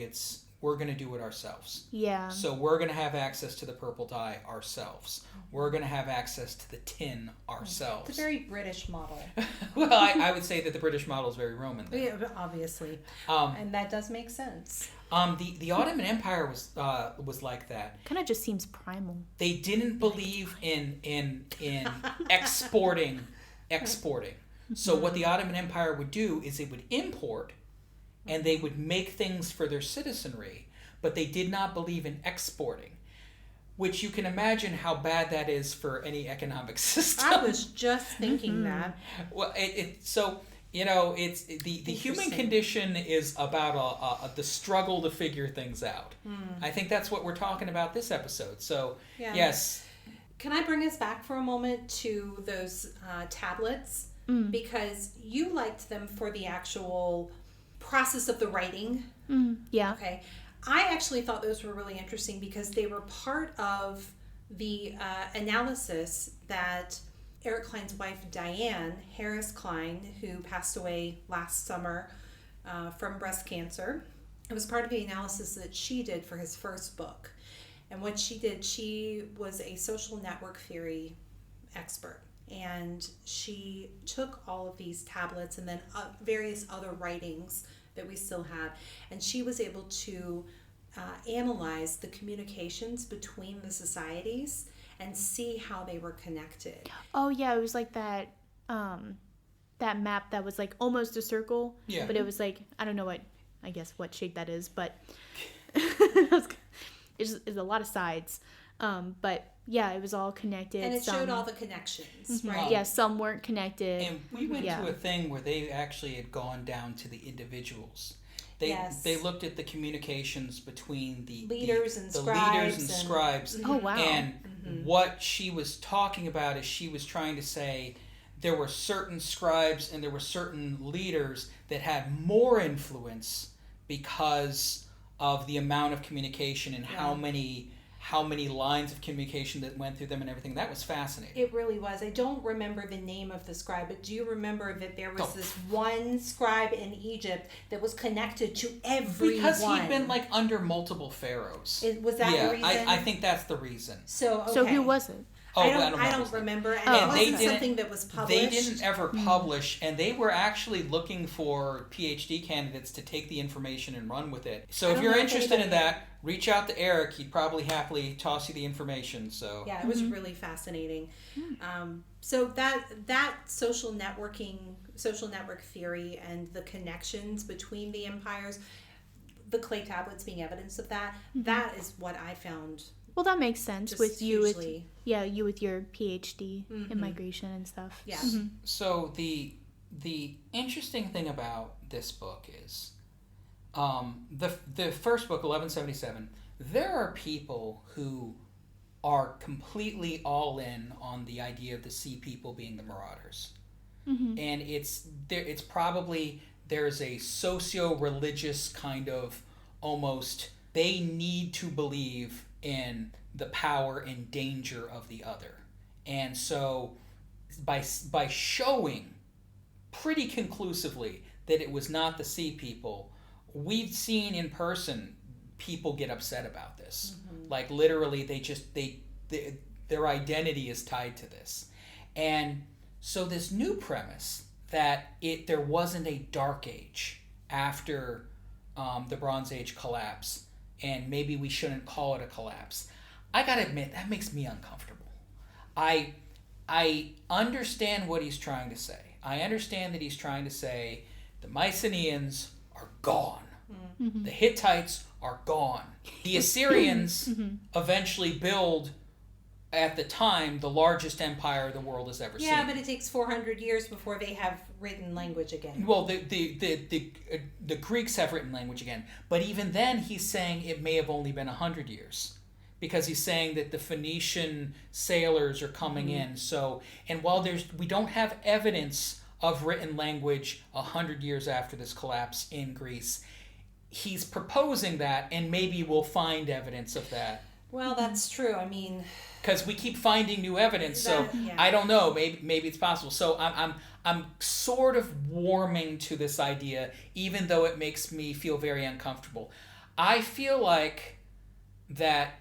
we're going to do it ourselves. Yeah. So we're going to have access to the purple dye ourselves. We're going to have access to the tin ourselves. It's a very British model. Well, I would say that the British model is very Roman. Then. Yeah, obviously. And that does make sense. The Ottoman Empire was like that. Kind of just seems primal. They didn't believe in exporting. So what the Ottoman Empire would do is it would import, and they would make things for their citizenry, but they did not believe in exporting, which you can imagine how bad that is for any economic system. I was just thinking that. Well, it's the human condition is about the struggle to figure things out. I think that's what we're talking about this episode. So yes. Can I bring us back for a moment to those tablets? Because you liked them for the actual process of the writing. Yeah. Okay. I actually thought those were really interesting because they were part of the analysis that Eric Cline's wife, Diane Harris Cline, who passed away last summer from breast cancer. It was part of the analysis that she did for his first book. And what she did, she was a social network theory expert. And she took all of these tablets and then various other writings that we still have, and she was able to analyze the communications between the societies and see how they were connected. Oh yeah, it was like that that map that was like almost a circle, but it was like I don't know what shape that is, but it's a lot of sides. But yeah, it was all connected. And it showed all the connections, right? Yeah, some weren't connected. And we went to a thing where they actually had gone down to the individuals. They looked at the communications between the leaders and scribes. Oh wow. And what she was talking about is she was trying to say there were certain scribes and there were certain leaders that had more influence because of the amount of communication and how many lines of communication that went through them and everything. That was fascinating. It really was. I don't remember the name of the scribe, but do you remember that there was this one scribe in Egypt that was connected to everyone? Because he'd been like under multiple pharaohs. Was that the reason? I think that's the reason. So who was it? Oh, I don't remember. And it wasn't something that was published. They didn't ever publish, and they were actually looking for PhD candidates to take the information and run with it. So if you're interested in that, reach out to Eric. He'd probably happily toss you the information. So yeah, it was really fascinating. So that social network theory and the connections between the empires, the clay tablets being evidence of that, that is what I found. Well, that makes sense with you hugely. you with your PhD in migration and stuff. Yeah. So the interesting thing about this book is the first book, 1177. There are people who are completely all in on the idea of the sea people being the marauders, and it's probably there's a socio-religious kind of almost they need to believe in the power and danger of the other. And so by showing pretty conclusively that it was not the sea people, we've seen in person people get upset about this. Like literally their identity is tied to this. And so this new premise that there wasn't a dark age after the Bronze Age collapse, and maybe we shouldn't call it a collapse. I gotta admit, that makes me uncomfortable. I understand what he's trying to say. I understand that he's trying to say the Mycenaeans are gone. The Hittites are gone. The Assyrians eventually build, at the time, the largest empire the world has ever seen. Yeah, but it takes 400 years before they have written language again. Well, the Greeks have written language again. But even then, he's saying it may have only been 100 years. Because he's saying that the Phoenician sailors are coming in. So, and while we don't have evidence of written language 100 years after this collapse in Greece, he's proposing that, and maybe we'll find evidence of that. Well, that's true. I mean, because we keep finding new evidence, so I don't know. Maybe it's possible. So I'm sort of warming to this idea, even though it makes me feel very uncomfortable. I feel like that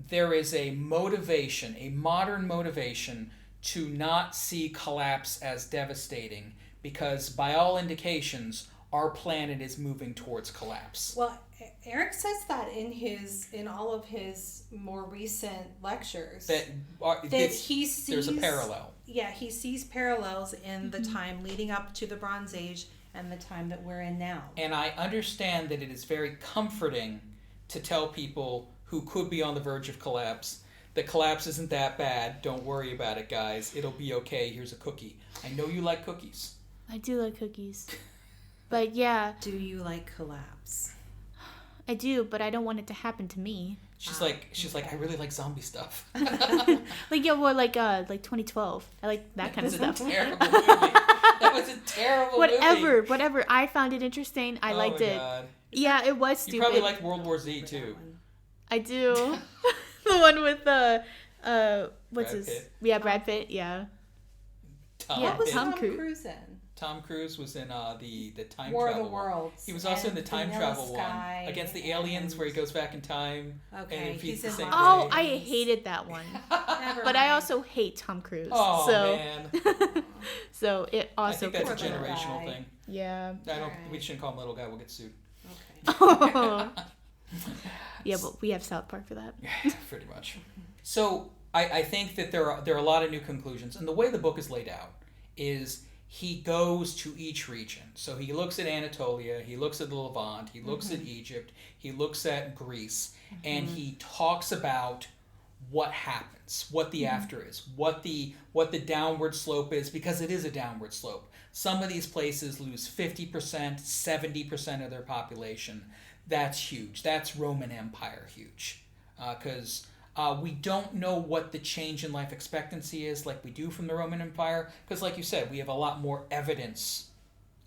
there is a motivation, a modern motivation, to not see collapse as devastating, because by all indications, our planet is moving towards collapse. Well, Eric says that in all of his more recent lectures that he sees there's a parallel. Yeah, he sees parallels in the time leading up to the Bronze Age and the time that we're in now. And I understand that it is very comforting to tell people who could be on the verge of collapse that collapse isn't that bad. Don't worry about it, guys. It'll be okay. Here's a cookie. I know you like cookies. I do like cookies. But yeah. Do you like collapse? I do, but I don't want it to happen to me. She's like, I really like zombie stuff. Like 2012. I like that kind of stuff. That was a terrible movie. Whatever. I found it interesting. I liked it. God. Yeah, it was stupid. You probably like World War Z too. I do. The one with what's Brad his? Pitt. Yeah, Brad Pitt. Yeah. What was Tom Cruise in? Tom Cruise was in the time War travel of the Worlds. He was also in the time travel Sky one against the aliens, where he goes back in time. Okay, and he's the same Oh, day. I hated that one. But I also hate Tom Cruise. Oh man. So it also. I think that's a generational thing. Yeah. We shouldn't call him little guy. We'll get sued. Okay. Yeah, but we have South Park for that. Yeah, pretty much. So I think that there are a lot of new conclusions, and the way the book is laid out is he goes to each region. So he looks at Anatolia, he looks at the Levant, he looks at Egypt, he looks at Greece, and he talks about what happens, what the after is, what the downward slope is, because it is a downward slope. Some of these places lose 50%, 70% of their population. That's huge. That's Roman Empire huge. Because we don't know what the change in life expectancy is like we do from the Roman Empire. Because like you said, we have a lot more evidence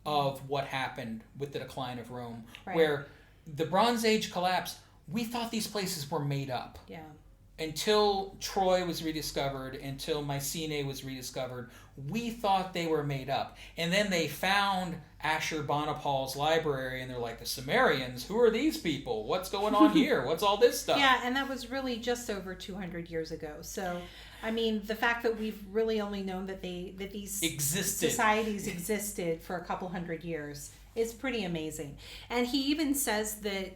of what happened with the decline of Rome. Right. Where the Bronze Age collapse, we thought these places were made up. Yeah. until Troy was rediscovered, until Mycenae was rediscovered, we thought they were made up. And then they found Ashurbanipal's library, and they're like, the Sumerians, who are these people? What's going on here? What's all this stuff? Yeah, and that was really just over 200 years ago. So, I mean, the fact that we've really only known that these societies existed for a couple hundred years is pretty amazing. And he even says that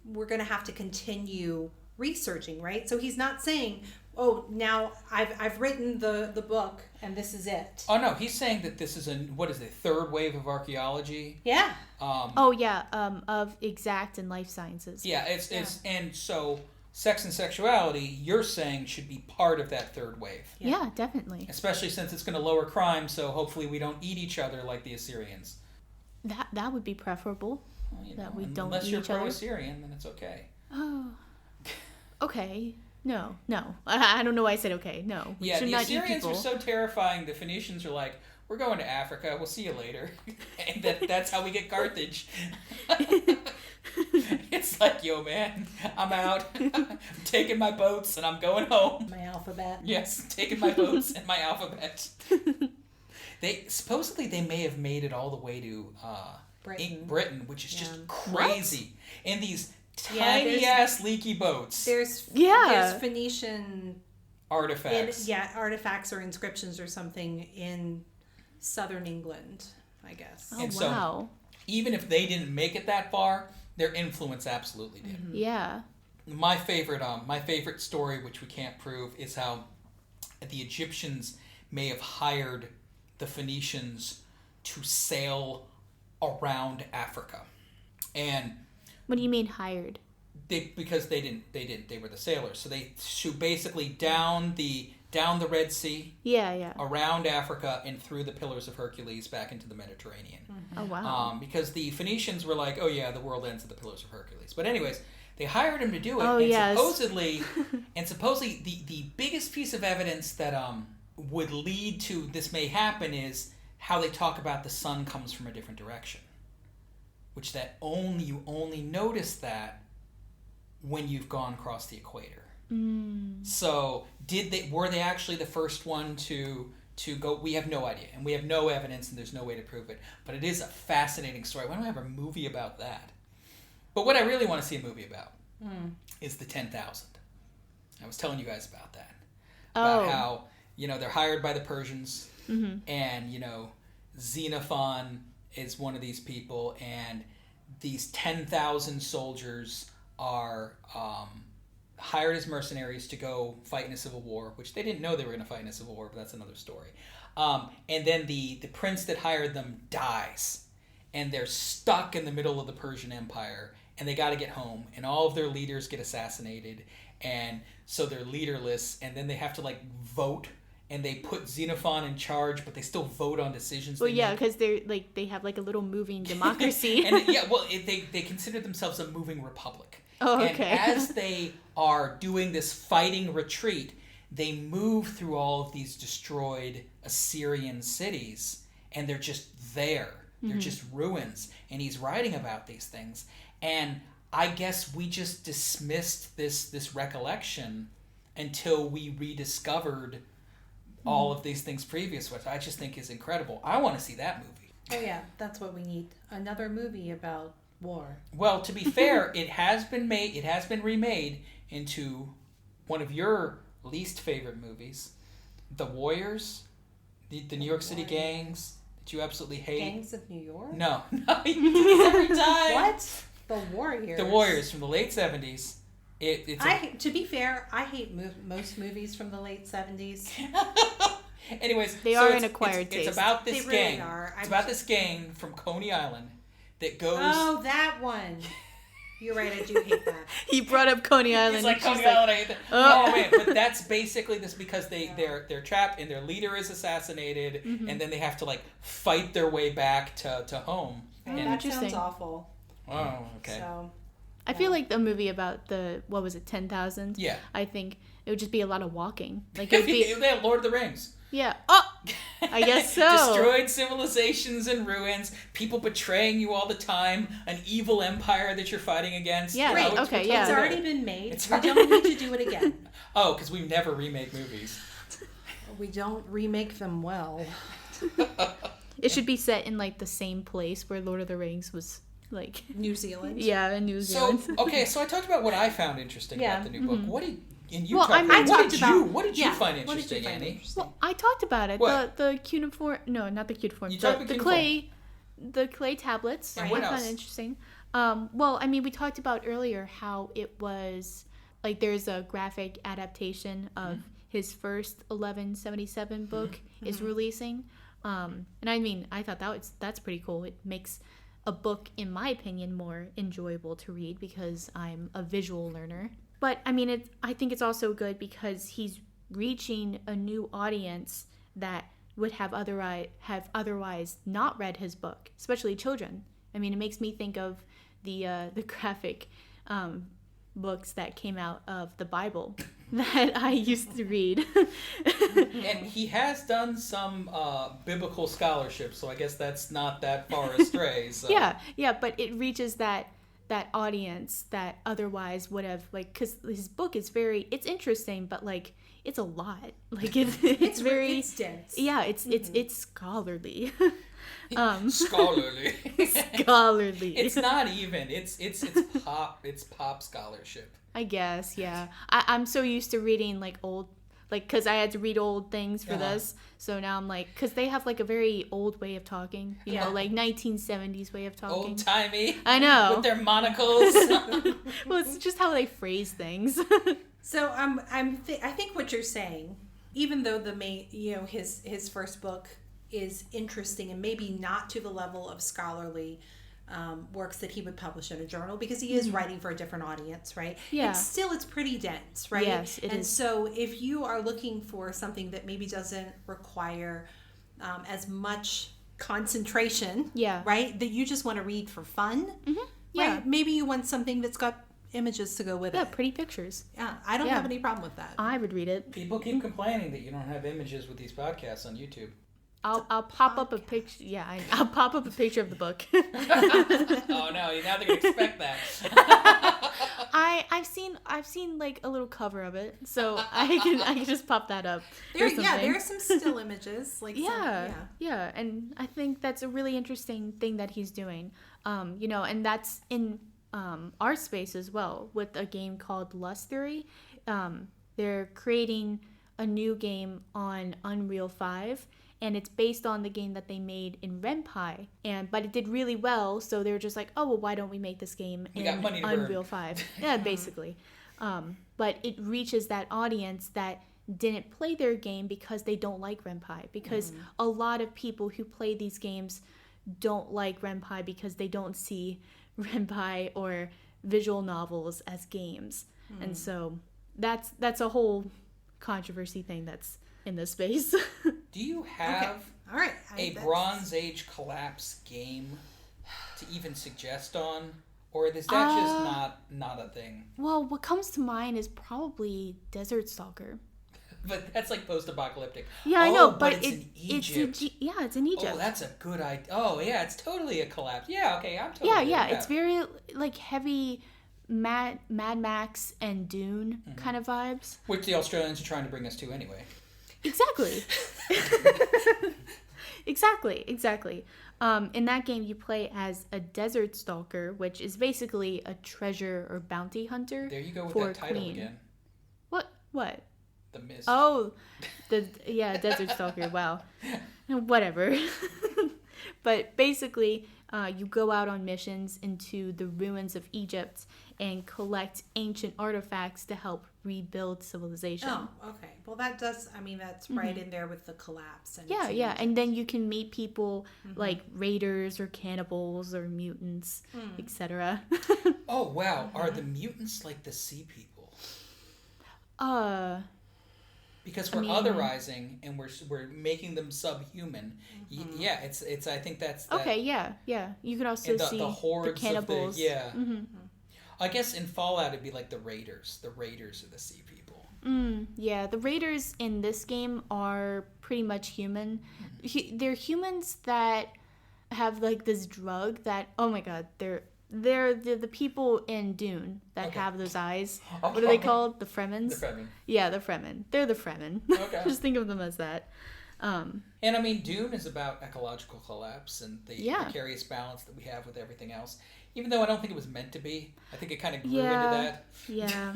we're going to have to continue researching, right? So he's not saying, oh, now I've written the book and this is it. Oh no, he's saying that this is third wave of archaeology. Yeah. Of exact and life sciences. Yeah, it's and so sex and sexuality, you're saying, should be part of that third wave. Yeah, definitely. Especially since it's going to lower crime, so hopefully we don't eat each other like the Assyrians. That would be preferable. Well, that we don't eat each other. Unless you're pro-Assyrian, then it's okay. Oh. Okay. No. I don't know why I said okay. No. We should the not Assyrians eat people. are so terrifying. The Phoenicians are like, we're going to Africa. We'll see you later. And that's how we get Carthage. It's like, yo, man, I'm out. I'm taking my boats and I'm going home. My alphabet. Yes, taking my boats and my alphabet. Supposedly they may have made it all the way to Britain, which is just crazy. What? In these tiny ass leaky boats. There's Phoenician artifacts. Artifacts or inscriptions or something in southern England, I guess. Oh, and wow. So, even if they didn't make it that far, their influence absolutely did. Mm-hmm. Yeah. My favorite story, which we can't prove, is how the Egyptians may have hired the Phoenicians to sail around Africa. And what do you mean hired? Because they were the sailors. So they shoot basically down the Red Sea, around Africa, and through the Pillars of Hercules back into the Mediterranean. Mm-hmm. Oh, wow. Because the Phoenicians were like, oh yeah, the world ends at the Pillars of Hercules. But anyways, they hired him to do it. Oh, and yes. supposedly the biggest piece of evidence that would lead to this may happen is how they talk about the sun comes from a different direction. Which you only notice that when you've gone across the equator. Mm. So were they actually the first one to go? We have no idea, and we have no evidence, and there's no way to prove it. But it is a fascinating story. Why don't we have a movie about that? But what I really want to see a movie about is the 10,000. I was telling you guys about that. About how, they're hired by the Persians, and, Xenophon is one of these people, and these 10,000 soldiers are hired as mercenaries to go fight in a civil war, which they didn't know they were going to fight in a civil war, but that's another story. And then the prince that hired them dies, and they're stuck in the middle of the Persian Empire, and they got to get home, and all of their leaders get assassinated, and so they're leaderless, and then they have to vote. And they put Xenophon in charge, but they still vote on decisions. Well, because they have a little moving democracy. They consider themselves a moving republic. Oh, okay. And as they are doing this fighting retreat, they move through all of these destroyed Assyrian cities, and they're just there. They're just ruins. And he's writing about these things. And I guess we just dismissed this recollection until we rediscovered all of these things previous, which I just think is incredible. I want to see that movie. Oh yeah, that's what we need. Another movie about war. Well, to be fair, it has been remade into one of your least favorite movies, The Warriors, the New York City gangs that you absolutely hate. Gangs of New York? No, you do this every time. What? The Warriors. The Warriors from the late 70s. To be fair, I hate most movies from the late 70s. Anyways, they are an acquired taste. It's about this they gang. Really are. It's about this gang from Coney Island that goes. Oh, that one. You're right. I do hate that. He brought up Coney Island. It's like Coney Island. I hate that. Oh man, but that's basically this because they're trapped and their leader is assassinated, and then they have to fight their way back to home. And that sounds awful. Oh, okay. So. I feel like the movie about the, what was it, 10,000? Yeah. I think it would just be a lot of walking. Like it would be, They have Lord of the Rings. yeah. Oh, I guess so. Destroyed civilizations and ruins, people betraying you all the time, an evil empire that you're fighting against. Yeah, You know, right, okay, yeah. It's already been made. We don't need to do it again. Oh, because we never remake movies. We don't remake them well. It should be set in like the same place where Lord of the Rings was, like, New Zealand. yeah, in New Zealand. So, okay, so I talked about what I found interesting Yeah. about the new book. What did and you Well, talked I mean, about, I what talked did about- you what did you yeah, find what did you interesting, find Annie? interesting? Well, I talked about it. What? The cuneiform, no, not the cuneiform. You talked about The cuneiform. the clay tablets. And I what found else? it interesting. Well, I mean, we talked about earlier how it was like there's a graphic adaptation of his first 1177 book is releasing. And I mean, I thought that's pretty cool. It makes a book, in my opinion, more enjoyable to read because I'm a visual learner. But I mean, I think it's also good because he's reaching a new audience that would have otherwise not read his book, especially children. I mean, it makes me think of the graphic books that came out of the Bible that I used to read. And he has done some biblical scholarship, so I guess that's not that far astray. So. Yeah, but it reaches that audience that otherwise would have, like, because his book is it's interesting, but like it's a lot. Like it's very it's dense. Yeah, it's scholarly. Scholarly. Scholarly. It's not even. It's pop scholarship. I guess, yeah. I'm so used to reading like old, like, because I had to read old things for this. So now I'm like, because they have like a very old way of talking, you know, like 1970s way of talking. Old timey. I know. With their monocles. Well, it's just how they phrase things. So I think what you're saying, even though his first book is interesting and maybe not to the level of scholarly works that he would publish in a journal, because he is writing for a different audience, right? Yeah. It's pretty dense, right? Yes, it is. And so if you are looking for something that maybe doesn't require as much concentration, Yeah. right, that you just want to read for fun, Yeah. right? Maybe you want something that's got images to go with Yeah, it. pretty pictures. Yeah, I don't have any problem with that. I would read it. People keep complaining that you don't have images with these podcasts on YouTube. I'll pop up a picture. Yeah, I'll pop up a picture of the book. Oh no! Now they're gonna expect that. I've seen like a little cover of it, so I can just pop that up. There or something. are some still images, like yeah, and I think that's a really interesting thing that he's doing. You know, and that's in our space as well with a game called Lust Theory. They're creating a new game on Unreal 5. And it's based on the game that they made in Ren'Py, but it did really well. So they were just like, "Oh well, why don't we make this game in Unreal 5?" Yeah, basically. But it reaches that audience that didn't play their game because they don't like Ren'Py. Because a lot of people who play these games don't like Ren'Py because they don't see Ren'Py or visual novels as games, and so that's a whole controversy thing that's in this space. Do you have all right, Bronze Age collapse game to even suggest on, or is that just not a thing? Well, what comes to mind is probably Desert Stalker. But that's like post-apocalyptic. Yeah, I know, but it's in Egypt. It's in Egypt. Oh, that's a good idea. Oh, yeah, it's totally a collapse. Yeah, okay, I'm totally. Yeah, it's very like heavy Mad Max and Dune kind of vibes. Which the Australians are trying to bring us to anyway. Exactly. Exactly. In that game, you play as a desert stalker, which is basically a treasure or bounty hunter. There you go with for that title queen. again. What? The Mist. Oh, Desert Stalker. Wow. Whatever. But basically, you go out on missions into the ruins of Egypt and collect ancient artifacts to help rebuild civilization. Oh, okay. Well, that's right in there with the collapse. And Yeah. And then you can meet people like raiders or cannibals or mutants, etc. Oh, wow. Are the mutants like the sea people? Because we're otherizing and we're making them subhuman. Yeah, it's. I think that's. Okay, yeah. You can also see the hordes the cannibals. of the. Yeah. I guess in Fallout it'd be like the Raiders. The Raiders are the sea people. Yeah, the raiders in this game are pretty much human. They're humans that have like this drug that, oh my god, they're the people in Dune that have those eyes. What are they called? The Fremens? The Fremen. Yeah, the Fremen. They're the Fremen. Okay. Just think of them as that. And I mean, Dune is about ecological collapse and the precarious balance that we have with everything else. Even though I don't think it was meant to be. I think it kind of grew into that. Yeah.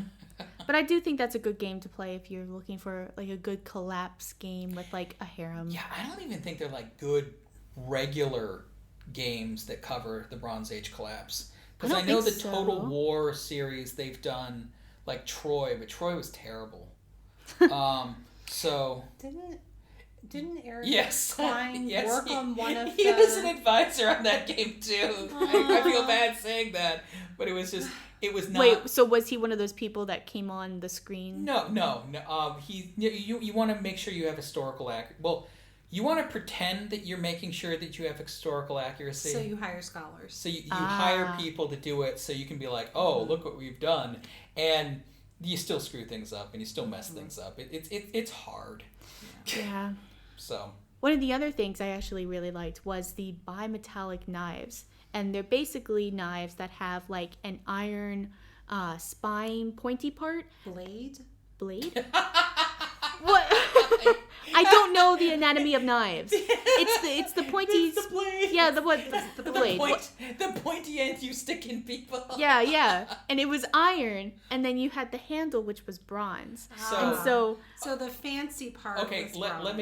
But I do think that's a good game to play if you're looking for like a good collapse game with like a harem. Yeah, I don't even think they're like good regular games that cover the Bronze Age collapse. Because I know the Total War series they've done, like Troy, but Troy was terrible. So Didn't Eric Cline work on one of He was an advisor on that game too. I feel bad saying that, but it was not. Wait, so was he one of those people that came on the screen? No. You want to make sure you have historical Well, you want to pretend that you're making sure that you have historical accuracy. So you hire scholars. So you hire people to do it, so you can be like, oh, look what we've done, and you still screw things up and you still mess things up. It's hard. Yeah. So one of the other things I actually really liked was the Bimetallic Knives. And they're basically knives that have like an iron spine pointy part. Blade? What? I don't know the anatomy of knives. It's the pointy. It's the blade. Yeah, the blade. The pointy end you stick in people. Yeah. And it was iron, and then you had the handle, which was bronze. So the fancy part. Okay, was let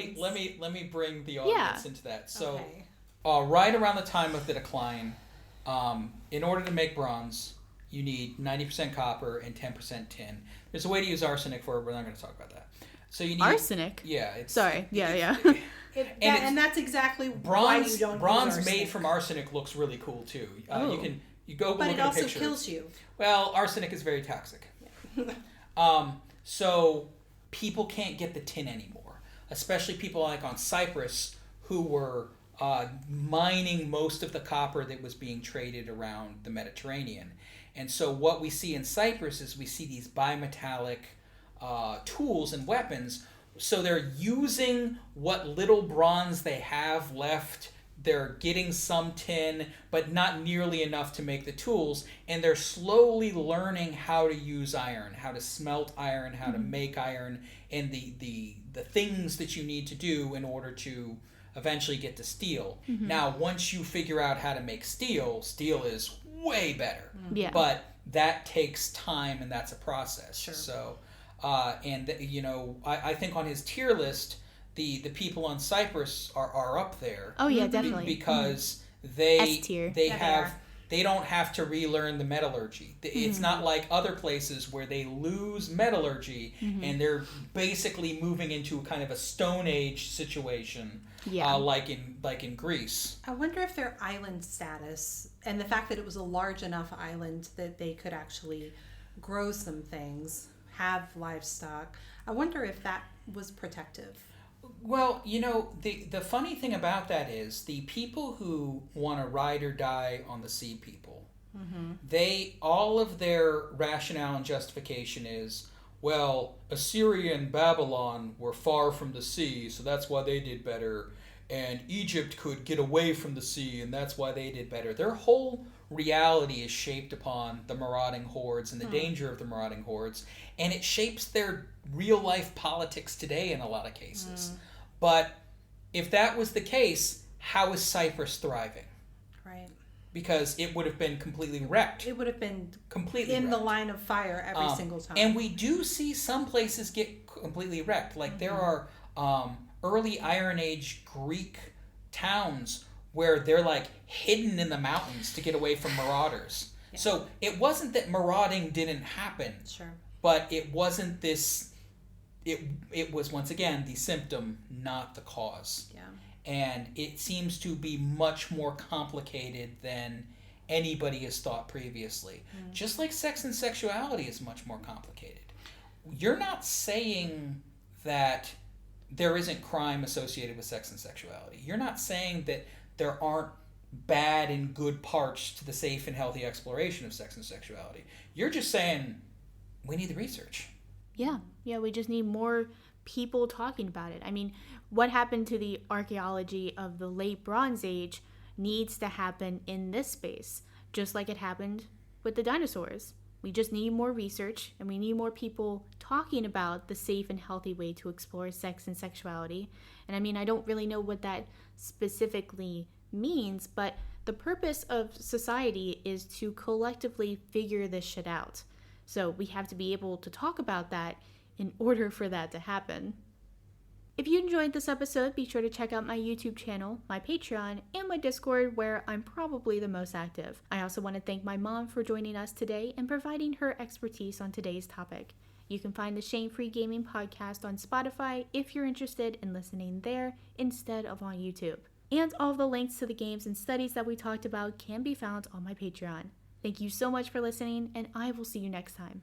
me bring the audience into that. So, okay. Right around the time of the decline, in order to make bronze, you need 90% copper and 10% tin. There's a way to use arsenic for it. We're not going to talk about that. So you need arsenic. Yeah. Sorry. Yeah. And that's exactly why you don't bronze use made from arsenic looks really cool too. You go but look it at also a picture. kills you. Well, arsenic is very toxic. So people can't get the tin anymore, especially people like on Cyprus who were mining most of the copper that was being traded around the Mediterranean. And so what we see in Cyprus is we see these bimetallic tools and weapons. So they're using what little bronze they have left. They're getting some tin, but not nearly enough to make the tools. And they're slowly learning how to use iron, how to smelt iron, how to make iron, and the things that you need to do in order to eventually get to steel. Now, once you figure out how to make steel is way better. Yeah. But that takes time, and that's a process. Sure. So, I think on his tier list, the people on Cyprus are up there. Oh yeah, definitely. Because they S-tier. they don't have to relearn the metallurgy. It's not like other places where they lose metallurgy and they're basically moving into kind of a Stone Age situation. Yeah. Like in Greece. I wonder if their island status and the fact that it was a large enough island that they could actually grow some things, have livestock. I wonder if that was protective. Well, the funny thing about that is the people who want to ride or die on the sea people, all of their rationale and justification is, well, Assyria and Babylon were far from the sea, so that's why they did better, and Egypt could get away from the sea, and that's why they did better. Their whole reality is shaped upon the marauding hordes and the danger of the marauding hordes, and it shapes their real-life politics today in a lot of cases. But if that was the case, how is Cyprus thriving? Right. Because it would have been completely wrecked. It would have been completely in wrecked. the line of fire every single time. And we do see some places get completely wrecked. Like there are early Iron Age Greek towns where they're like hidden in the mountains to get away from marauders. Yeah. So it wasn't that marauding didn't happen. Sure. But it wasn't this. It was once again the symptom, not the cause. Yeah. And it seems to be much more complicated than anybody has thought previously. Just like sex and sexuality is much more complicated. You're not saying that there isn't crime associated with sex and sexuality. You're not saying that there aren't bad and good parts to the safe and healthy exploration of sex and sexuality. You're just saying we need the research. Yeah, we just need more people talking about it. I mean, what happened to the archaeology of the late Bronze Age needs to happen in this space, just like it happened with the dinosaurs. We just need more research, and we need more people talking about the safe and healthy way to explore sex and sexuality. And I mean, I don't really know what that specifically means, but the purpose of society is to collectively figure this shit out. So we have to be able to talk about that in order for that to happen. If you enjoyed this episode, be sure to check out my YouTube channel, my Patreon, and my Discord, where I'm probably the most active. I also want to thank my mom for joining us today and providing her expertise on today's topic. You can find the Shame Free Gaming Podcast on Spotify if you're interested in listening there instead of on YouTube. And all of the links to the games and studies that we talked about can be found on my Patreon. Thank you so much for listening, and I will see you next time.